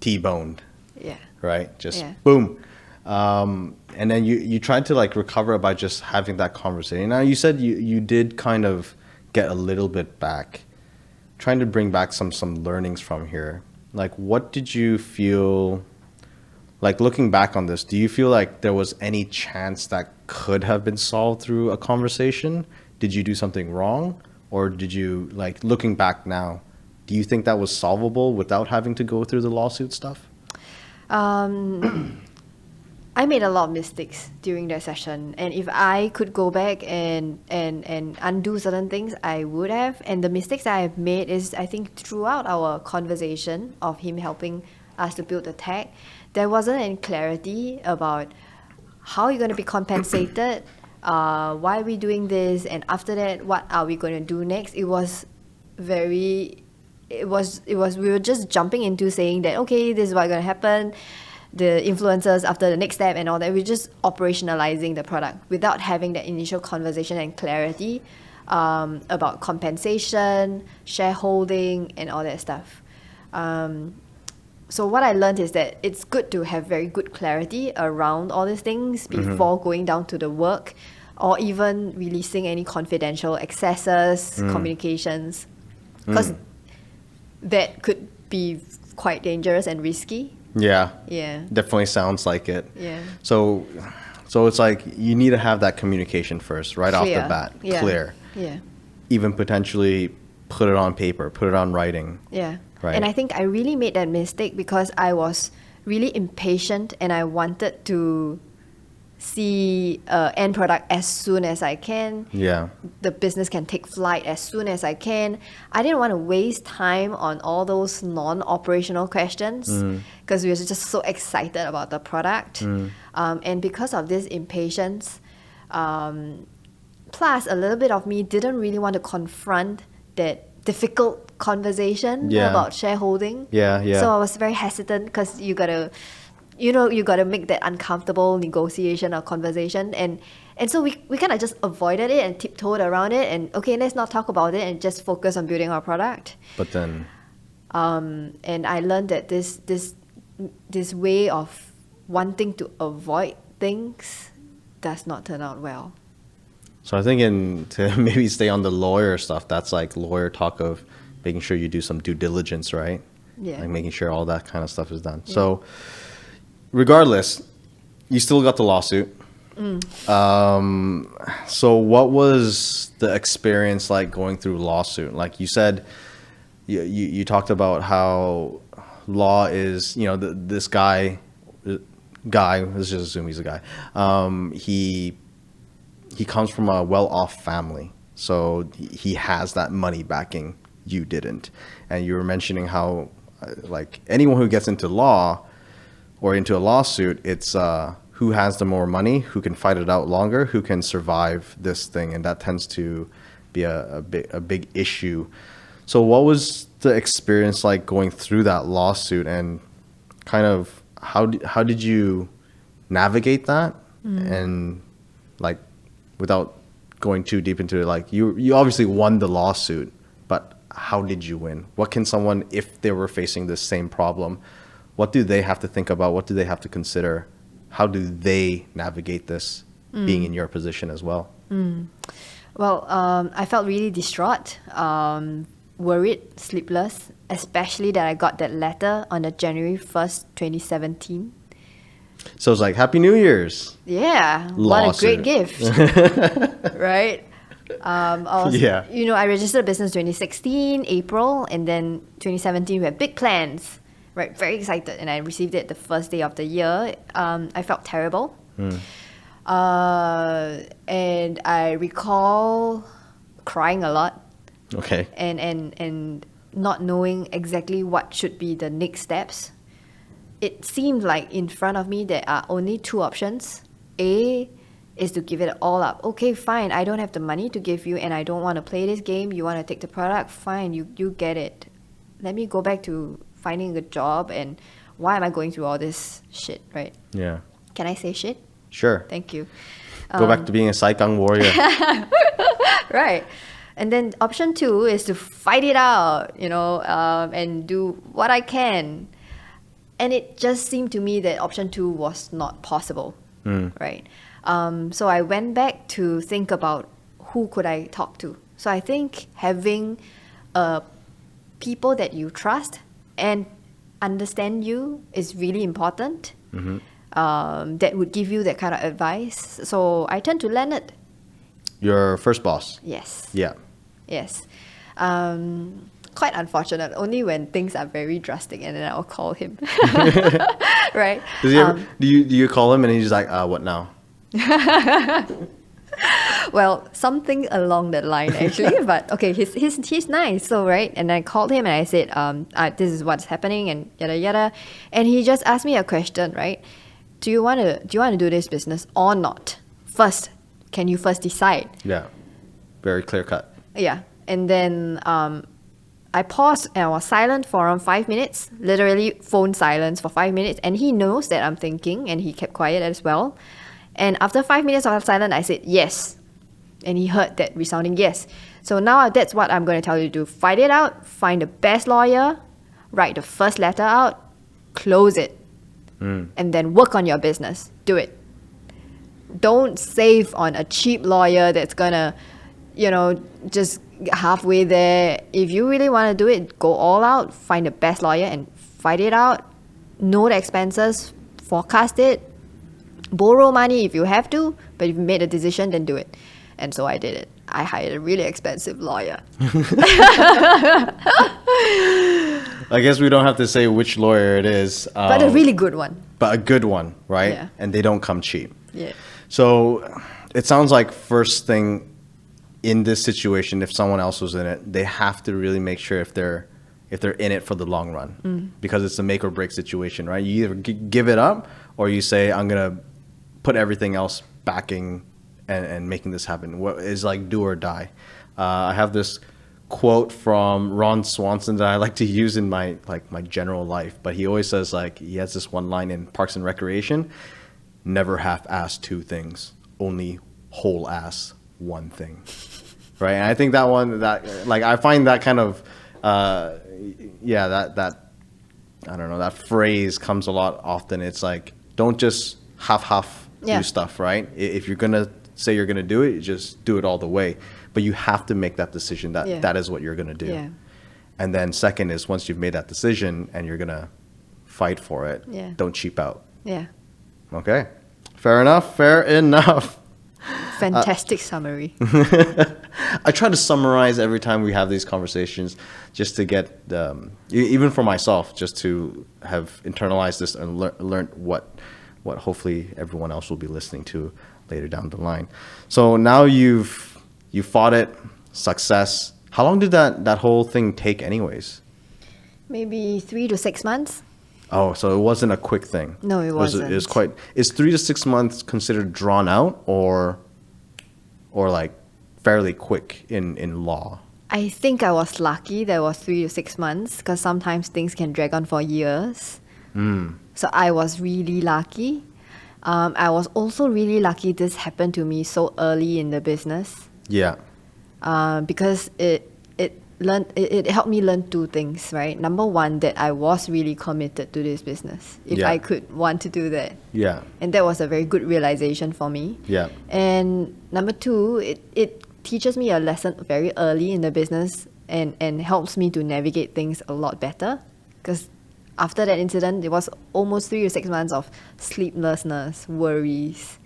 T-boned, Yeah. right? Just Yeah. boom. And then you tried to like recover by just having that conversation. Now you said you did kind of get a little bit back, trying to bring back some learnings from here. Like, what did you feel? Like, looking back on this, do you feel like there was any chance that could have been solved through a conversation? Did you do something wrong? Or did you, like, looking back now, do you think that was solvable without having to go through the lawsuit stuff? I made a lot of mistakes during that session, and if I could go back and undo certain things, I would have. And the mistakes that I've made is, I think, throughout our conversation of him helping us to build the tech, there wasn't any clarity about how you're going to be compensated, why are we doing this, and after that, what are we going to do next? We were just jumping into saying that, okay, this is what's going to happen, the influencers after the next step and all that. We're just operationalizing the product without having that initial conversation and clarity about compensation, shareholding, and all that stuff. So what I learned is that it's good to have very good clarity around all these things before going down to the work, or even releasing any confidential accesses, communications, because that could be quite dangerous and risky. Yeah. Yeah. Definitely sounds like it. Yeah. So it's like you need to have that communication first, right off the Clear. bat. Yeah. Clear. Yeah. Even potentially put it on paper, put it on writing. Yeah. Right. And I think I really made that mistake because I was really impatient and I wanted to see end product as soon as I can. Yeah. The business can take flight as soon as I can. I didn't want to waste time on all those non-operational questions because we were just so excited about the product. And because of this impatience, plus a little bit of me didn't really want to confront that difficult conversation about shareholding. Yeah, yeah. So I was very hesitant because you gotta make that uncomfortable negotiation or conversation, and so we kind of just avoided it and tiptoed around it, and okay, let's not talk about it and just focus on building our product. But then, and I learned that this way of wanting to avoid things does not turn out well. so I think to maybe stay on the lawyer stuff, that's like lawyer talk of making sure you do some due diligence, right? Yeah. Like making sure all that kind of stuff is done. Yeah. So regardless, you still got the lawsuit. So what was the experience like going through lawsuit? Like you said, you talked about how law is, this guy, let's just assume he's a guy. He comes from a well-off family, so he has that money backing. You didn't. And you were mentioning how like anyone who gets into law or into a lawsuit, it's who has the more money, who can fight it out longer, who can survive this thing, and that tends to be a big issue. So what was the experience like going through that lawsuit, and kind of how did you navigate that? And like, without going too deep into it, like you obviously won the lawsuit, but how did you win? What can someone, if they were facing this same problem, what do they have to think about? What do they have to consider? How do they navigate this, being in your position as well? Well, I felt really distraught, worried, sleepless, especially that I got that letter on the January 1st, 2017. So it's like, Happy New Year's. Yeah, what a Lawsuit. great gift, right? Yeah. I registered a business 2016, April, and then 2017, we had big plans, right? Very excited, and I received it the first day of the year. I felt terrible. And I recall crying a lot Okay. and not knowing exactly what should be the next steps. It seemed like in front of me there are only two options. A is to give it all up. Okay, fine, I don't have the money to give you and I don't want to play this game. You want to take the product? Fine, you get it. Let me go back to finding a job, and why am I going through all this shit, right? Yeah. Can I say shit? Sure. Thank you. Go back to being a Saigang warrior. Right. And then option 2 is to fight it out, and do what I can. And it just seemed to me that option 2 was not possible, right? So I went back to think about who could I talk to. So I think having people that you trust and understand you is really important. That would give you that kind of advice. So I turned to Leonard. Your first boss. Yes. Yeah. Yes. Quite unfortunate. Only when things are very drastic, and then I'll call him. Right? Does he ever, do you call him and he's like, what now? Well, something along that line actually. But okay, he's nice. So right, and I called him and I said, this is what's happening and yada yada, and he just asked me a question, right? Do you want to do this business or not? First, can you first decide? Yeah. Very clear cut. Yeah. And then I paused and I was silent for around 5 minutes, literally phone silence for 5 minutes. And he knows that I'm thinking, and he kept quiet as well. And after 5 minutes of silence, I said yes. And he heard that resounding yes. So now that's what I'm going to tell you to do. Fight it out, find the best lawyer, write the first letter out, close it, and then work on your business. Do it. Don't save on a cheap lawyer that's going to, just halfway there. If you really want to do it, go all out, find the best lawyer and fight it out. Know the expenses, forecast it, borrow money if you have to, but if you made a decision, then do it. And so I did it. I hired a really expensive lawyer. I guess we don't have to say which lawyer it is. But a really good one. But a good one, right? Yeah. And they don't come cheap. Yeah. So it sounds like first thing in this situation, if someone else was in it, they have to really make sure if they're in it for the long run, because it's a make or break situation, right? You either give it up or you say, I'm going to put everything else backing and making this happen. What is like do or die. I have this quote from Ron Swanson that I like to use in my general life, but he always says, like, he has this one line in Parks and Recreation: never half-ass two things, only whole-ass one thing. Right? And I think that one, that, like, I find that kind of, that I don't know, that phrase comes a lot often. It's like, don't just half do stuff, right? If you're going to say you're going to do it, you just do it all the way. But you have to make that decision that that is what you're going to do. Yeah. And then second is, once you've made that decision and you're going to fight for it, don't cheap out. Yeah. Okay. Fair enough. Fantastic summary. I try to summarize every time we have these conversations, just to get, even for myself, just to have internalized this and learned what hopefully everyone else will be listening to later down the line. So now you fought it, success. How long did that whole thing take anyways? Maybe 3 to 6 months. Oh, so it wasn't a quick thing. No, it wasn't. It was quite. Is 3 to 6 months considered drawn out, or like fairly quick in law? I think I was lucky that it was 3 to 6 months, because sometimes things can drag on for years. So I was really lucky. I was also really lucky this happened to me so early in the business. Yeah. Because it helped me learn two things, right? Number one, that I was really committed to this business, if I could want to do that. Yeah. And that was a very good realization for me. Yeah. And number two, it teaches me a lesson very early in the business and helps me to navigate things a lot better, because after that incident, it was almost 3 to 6 months of sleeplessness, worries,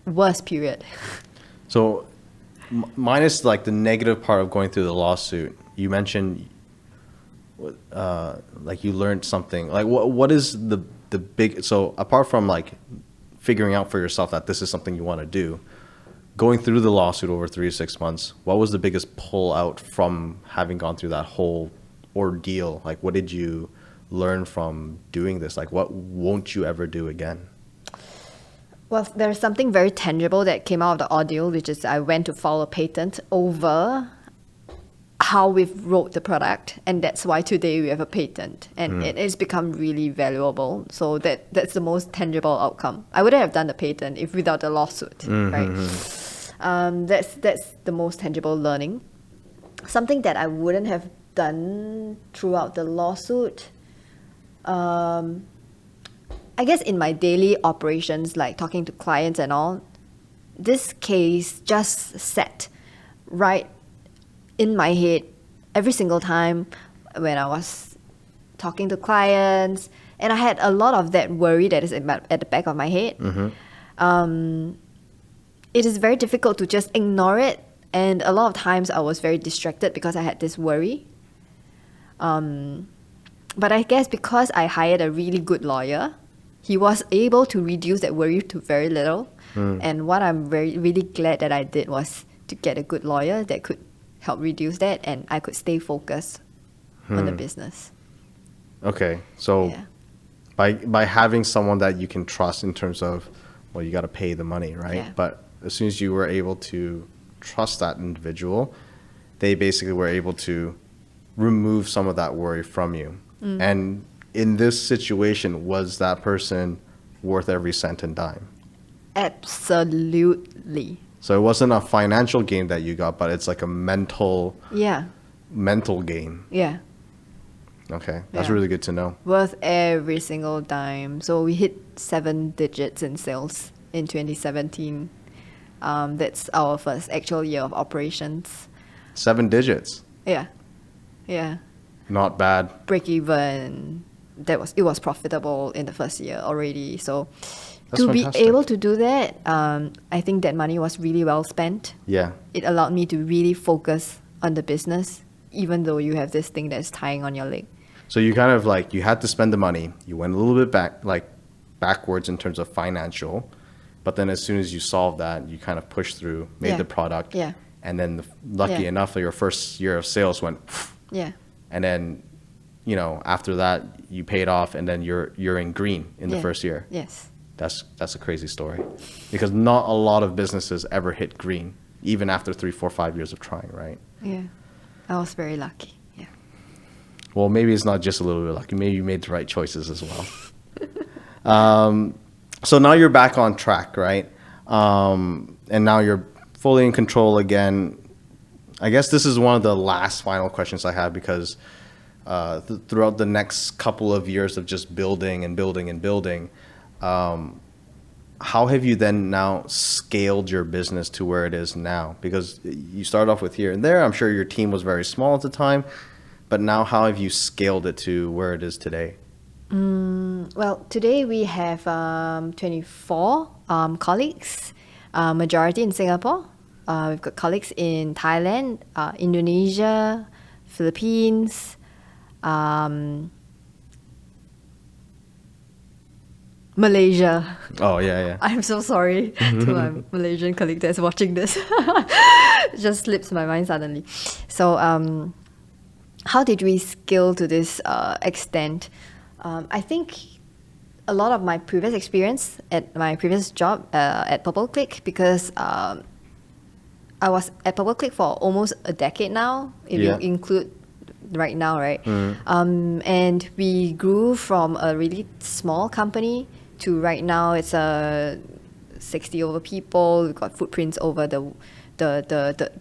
worst period. So minus like the negative part of going through the lawsuit, you mentioned like you learned something. Like what is the big, so apart from like figuring out for yourself that this is something you want to do, going through the lawsuit over 3 to 6 months, what was the biggest pull out from having gone through that whole ordeal? Like what did you learn from doing this? Like what won't you ever do again? Well, there's something very tangible that came out of the ordeal, which is I went to file a patent over how we've wrote the product, and that's why today we have a patent, and it has become really valuable. So that's the most tangible outcome. I wouldn't have done the patent if without the lawsuit, right? That's the most tangible learning. Something that I wouldn't have done throughout the lawsuit. I guess in my daily operations, like talking to clients and all, this case just sat right in my head every single time when I was talking to clients, and I had a lot of that worry that is at the back of my head. It is very difficult to just ignore it, and a lot of times I was very distracted because I had this worry. But I guess because I hired a really good lawyer, he was able to reduce that worry to very little. And what I'm really glad that I did was to get a good lawyer that could help reduce that, and I could stay focused on the business. Okay, so Yeah. by having someone that you can trust in terms of, well, you got to pay the money, right? Yeah. But as soon as you were able to trust that individual, they basically were able to remove some of that worry from you. And in this situation, was that person worth every cent and dime? Absolutely. So it wasn't a financial gain that you got, but it's like a mental Yeah. gain. Yeah. Okay, that's Yeah. really good to know. Worth every single dime. So we hit 7 digits in sales in 2017. That's our first actual year of operations. 7 digits, Yeah. Yeah. not bad. Break even. It was profitable in the first year already. So That's to fantastic. be able to do that, I think that money was really well spent. Yeah. It allowed me to really focus on the business, even though you have this thing that's tying on your leg. So you kind of like, you had to spend the money. You went a little bit backwards in terms of financial, but then as soon as you solved that, you kind of pushed through, made Yeah. the product, Yeah. and then lucky Yeah. enough, your first year of sales went, Yeah. and then, after that, you paid off, and then you're in green in the Yeah. first year. Yes. That's a crazy story, because not a lot of businesses ever hit green, even after 3, 4, 5 years of trying, right? Yeah. I was very lucky. Yeah. Well, maybe it's not just a little bit lucky. Maybe you made the right choices as well. So now you're back on track, right? And now you're fully in control again. I guess this is one of the last final questions I have, because throughout the next couple of years of just building and building and building, how have you then now scaled your business to where it is now? Because you started off with here and there. I'm sure your team was very small at the time, but now how have you scaled it to where it is today? Well, today we have 24 colleagues, majority in Singapore. We've got colleagues in Thailand, Indonesia, Philippines, Malaysia. Oh, yeah. I'm so sorry to my Malaysian colleague that's watching this. It just slips my mind suddenly. So, how did we scale to this extent? I think a lot of my previous experience at my previous job at Purple Click, because I was at Purple Click for almost a decade now, if Yeah. you include right now, right? And we grew from a really small company to right now it's 60 over people. We've got footprints over the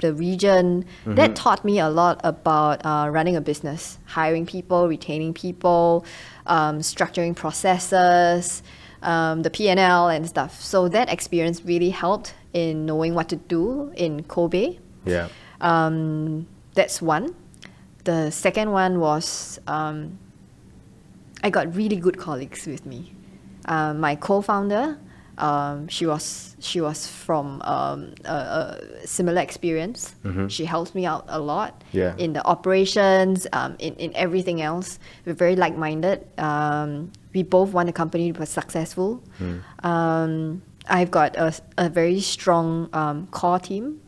region. That taught me a lot about running a business, hiring people, retaining people, structuring processes, the P&L and stuff. So that experience really helped in knowing what to do in Kobe. Yeah. That's one. The second one was I got really good colleagues with me. My co-founder, she was from a similar experience. She helped me out a lot Yeah. in the operations, in everything else. We're very like-minded. We both want the company to be successful. I've got a very strong core team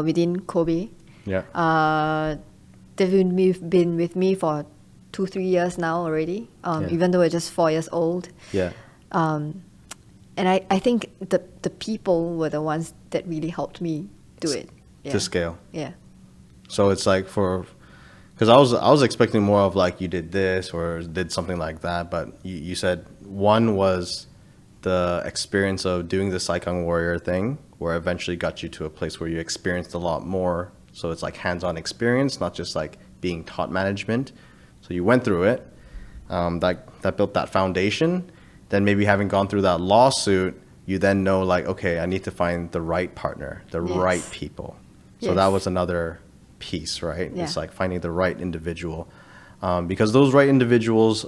within Kobe. Yeah. They've been with me for 2-3 years now already, even though we're just 4 years old. Yeah. And I think the people were the ones that really helped me do it. To scale. Yeah. So it's like because I was expecting more of like you did this or did something like that, but you said one was the experience of doing the Saikang Warrior thing, where eventually got you to a place where you experienced a lot more. So it's like hands-on experience, not just like being taught management. So you went through it, that built that foundation. Then maybe having gone through that lawsuit, you then know like, okay, I need to find the right partner, the right people. So that was another piece, right? Yeah. It's like finding the right individual. Because those right individuals,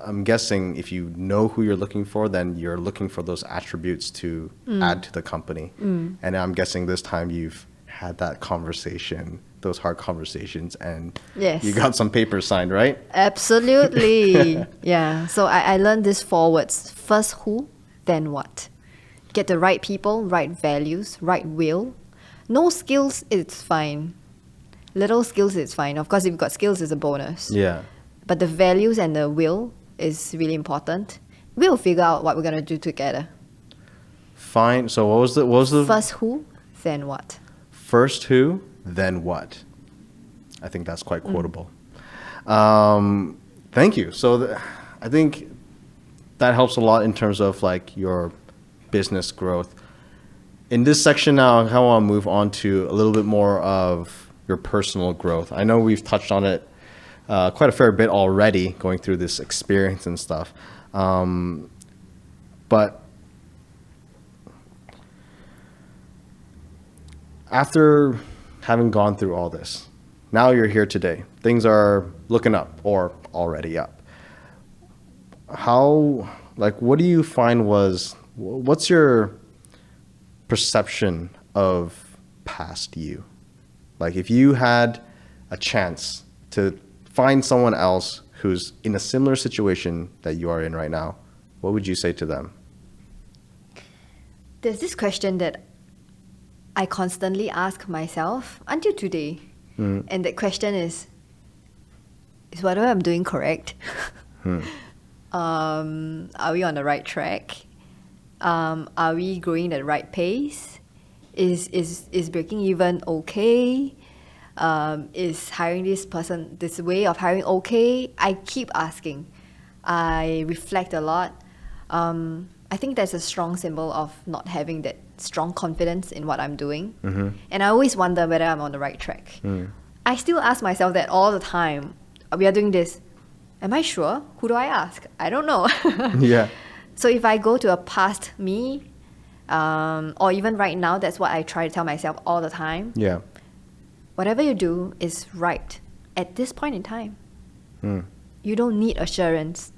I'm guessing if you know who you're looking for, then you're looking for those attributes to add to the company. And I'm guessing this time you've had that conversation, those hard conversations, and you got some papers signed, right? Absolutely. Yeah. So I learned these 4 words. First who, then what. Get the right people, right values, right will. No skills, it's fine. Little skills, it's fine. Of course, if you've got skills, it's a bonus. Yeah. But the values and the will is really important. We'll figure out what we're going to do together. Fine. So what was the First who, then what. First who, then what. I think that's quite quotable. Thank you. So I think that helps a lot in terms of like your business growth. In this section now, I want to move on to a little bit more of your personal growth. I know we've touched on it quite a fair bit already going through this experience and stuff. But after having gone through all this, now you're here today. Things are looking up or already up. What do you find what's your perception of past you? Like if you had a chance to find someone else who's in a similar situation that you are in right now, what would you say to them? There's this question that I constantly ask myself until today. And that question is whether I'm doing correct? Are we on the right track? Are we growing at the right pace? Is breaking even okay? Is hiring this way of hiring okay? I keep asking. I reflect a lot. I think that's a strong symbol of not having that strong confidence in what I'm doing. And I always wonder whether I'm on the right track. I still ask myself that all the time. We are doing this. Am I sure? Who do I ask? I don't know. Yeah. So if I go to a past me, or even right now, that's what I try to tell myself all the time. Yeah. Whatever you do is right at this point in time. You don't need assurance.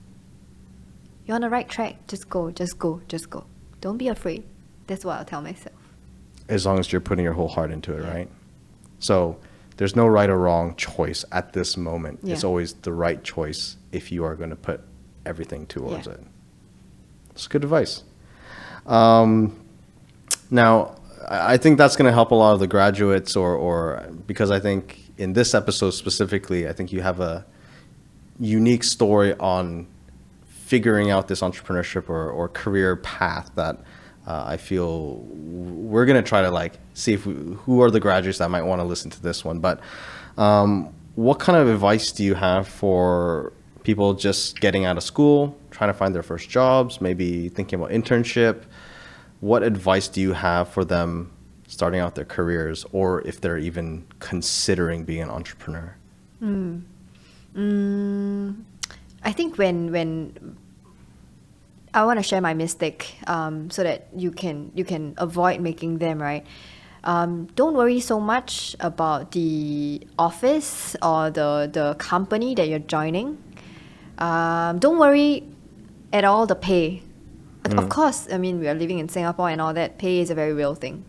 You're on the right track. Just go, just go, just go. Don't be afraid. That's what I'll tell myself. As long as you're putting your whole heart into it, right? So there's no right or wrong choice at this moment. Yeah. It's always the right choice if you are going to put everything towards it. It's good advice. Now, I think that's going to help a lot of the graduates or because I think in this episode specifically, I think you have a unique story on figuring out this entrepreneurship or career path that I feel we're going to try to see who are the graduates that might want to listen to this one. But what kind of advice do you have for people just getting out of school, trying to find their first jobs, maybe thinking about internship? What advice do you have for them starting out their careers, or if they're even considering being an entrepreneur? I think when I want to share my mistake, so that you can avoid making them, right? Don't worry so much about the office or the company that you're joining. Don't worry at all the pay. Of course, I mean, we are living in Singapore and all that. Pay is a very real thing.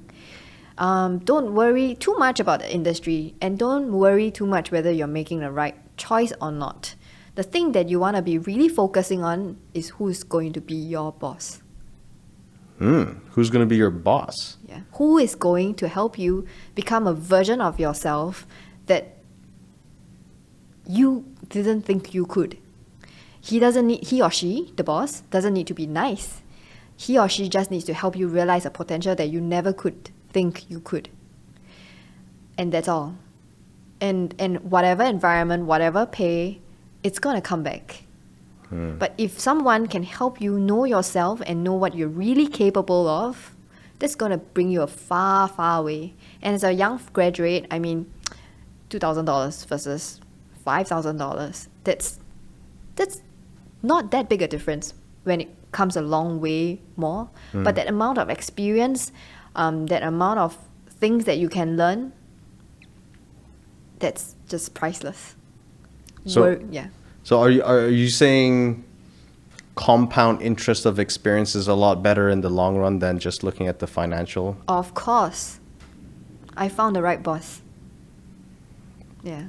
Don't worry too much about the industry, and don't worry too much whether you're making the right choice or not. The thing that you want to be really focusing on is who's going to be your boss. Who's going to be your boss? Yeah. Who is going to help you become a version of yourself that you didn't think you could. He or she, the boss, doesn't need to be nice. He or she just needs to help you realize a potential that you never could think you could. And that's all. And whatever environment, whatever pay, it's going to come back. But if someone can help you know yourself and know what you're really capable of, that's going to bring you a far, far way. And as a young graduate, I mean, $2,000 versus $5,000, that's not that big a difference when it comes a long way more. But that amount of experience, that amount of things that you can learn, that's just priceless. So are you saying compound interest of experience is a lot better in the long run than just looking at the financial? Of course. I found the right boss. Yeah.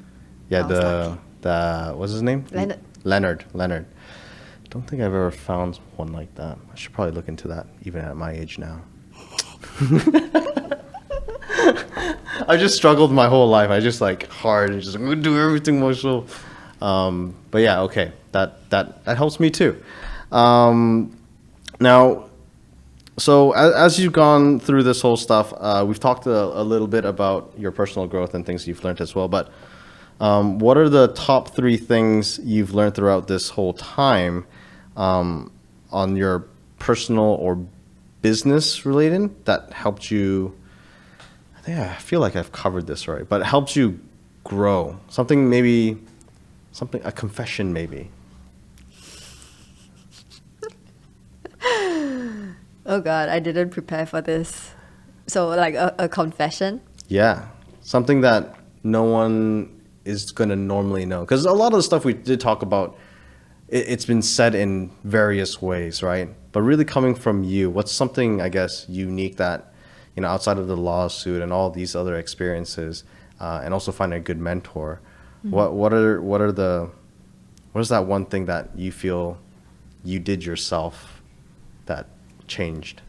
Yeah, I was the what's his name? Leonard. Leonard. Don't think I've ever found one like that. I should probably look into that, even at my age now. I just struggled my whole life. I just hard, just I'm gonna do everything myself. But yeah, okay, that helps me too. Now, so as you've gone through this whole stuff, we've talked a little bit about your personal growth and things you've learned as well. But what are the top 3 things you've learned throughout this whole time on your personal or business related that helped you? I feel like I've covered this already, but it helps you grow. A confession maybe. Oh God, I didn't prepare for this. So like a confession? Yeah, something that no one is going to normally know. Because a lot of the stuff we did talk about, it's been said in various ways, right? But really coming from you, what's something, I guess, unique that, outside of the lawsuit and all these other experiences, and also finding a good mentor, what is that one thing that you feel you did yourself that changed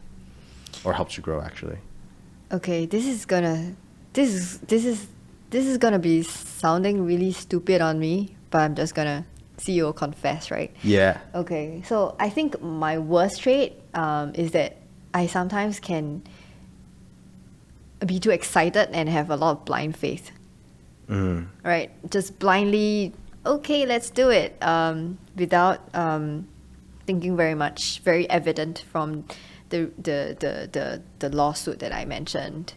or helped you grow actually? Okay, this is gonna be sounding really stupid on me, but I'm just gonna see you confess, right? Yeah. Okay, so I think my worst trait is that I sometimes can be too excited and have a lot of blind faith. Right? Just blindly, okay, let's do it, without thinking very much, very evident from the lawsuit that I mentioned.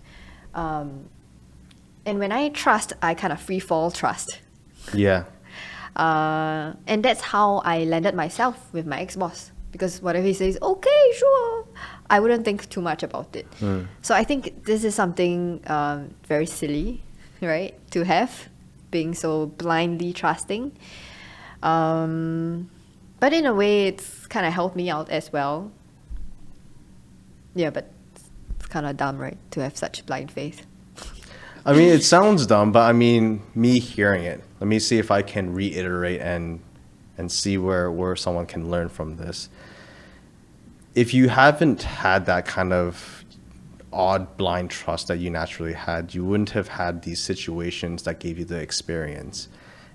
And when I trust, I kind of free fall trust. Yeah. And that's how I landed myself with my ex-boss. Because whatever he says, okay, sure, I wouldn't think too much about it. So I think this is something very silly, right, to have, being so blindly trusting. But in a way, it's kind of helped me out as well. Yeah, but it's kind of dumb, right, to have such blind faith. I mean, it sounds dumb, but I mean, me hearing it, let me see if I can reiterate and see where someone can learn from this. If you haven't had that kind of odd blind trust that you naturally had, you wouldn't have had these situations that gave you the experience.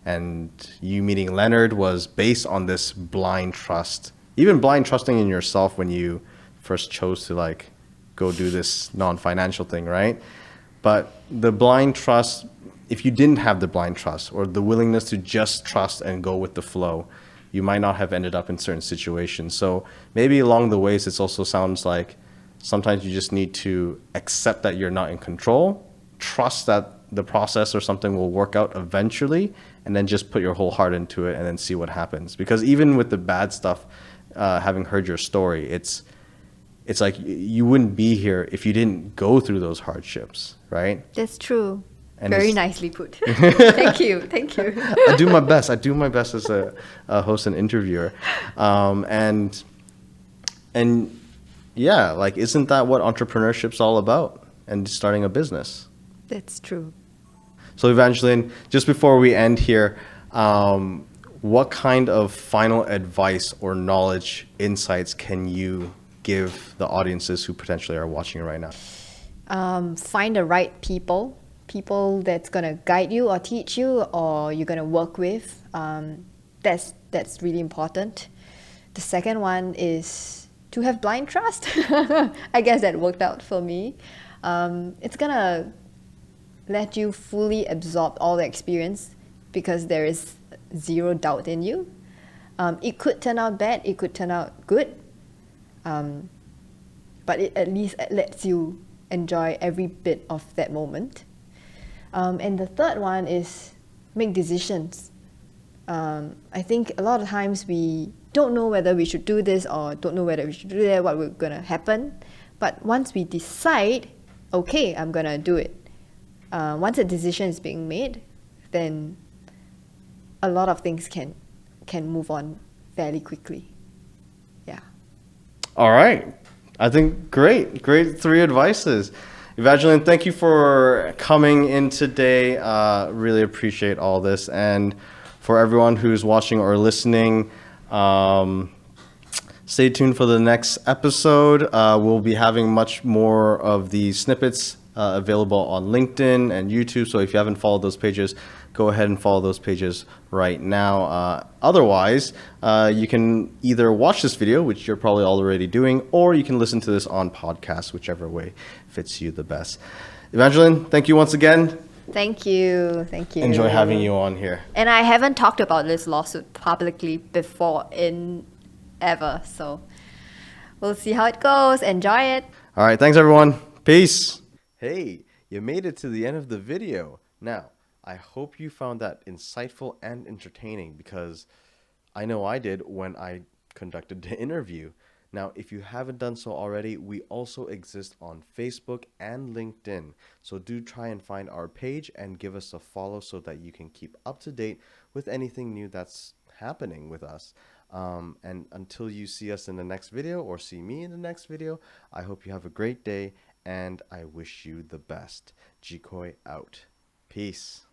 And you meeting Leonard was based on this blind trust, even blind trusting in yourself when you first chose to go do this non-financial thing, right? But the blind trust, if you didn't have the blind trust or the willingness to just trust and go with the flow, you might not have ended up in certain situations. So maybe along the ways, it also sounds like sometimes you just need to accept that you're not in control, trust that the process or something will work out eventually, and then just put your whole heart into it and then see what happens. Because even with the bad stuff, having heard your story, it's like you wouldn't be here if you didn't go through those hardships, right? That's true. And Very nicely put. Thank you. Thank you. I do my best. I do my best as a host and interviewer. And yeah, like, isn't that what entrepreneurship's all about? And starting a business. That's true. So Evangeline, just before we end here, what kind of final advice or knowledge, insights can you give the audiences who potentially are watching right now? Find the right people that's gonna guide you or teach you or you're gonna work with. That's really important. The second one is to have blind trust. I guess that worked out for me. It's gonna let you fully absorb all the experience because there is zero doubt in you. It could turn out bad, it could turn out good, but it at least lets you enjoy every bit of that moment. And the third one is make decisions. I think a lot of times we don't know whether we should do this or don't know whether we should do that, what we're gonna happen. But once we decide, okay, I'm gonna do it. Once a decision is being made, then a lot of things can move on fairly quickly. Yeah. All right. I think great 3 advices. Evangeline, thank you for coming in today. Really appreciate all this. And for everyone who's watching or listening, stay tuned for the next episode. We'll be having much more of these snippets available on LinkedIn and YouTube. So if you haven't followed those pages, go ahead and follow those pages right now. Otherwise, you can either watch this video, which you're probably already doing, or you can listen to this on podcast, whichever way fits you the best. Evangeline, thank you once again. Thank you. Thank you. Enjoy having you on here. And I haven't talked about this lawsuit publicly before in ever. So we'll see how it goes. Enjoy it. All right. Thanks, everyone. Peace. Hey, you made it to the end of the video. Now, I hope you found that insightful and entertaining because I know I did when I conducted the interview. Now, if you haven't done so already, we also exist on Facebook and LinkedIn. So do try and find our page and give us a follow so that you can keep up to date with anything new that's happening with us. And until you see us in the next video or see me in the next video, I hope you have a great day and I wish you the best. Jikoi out. Peace.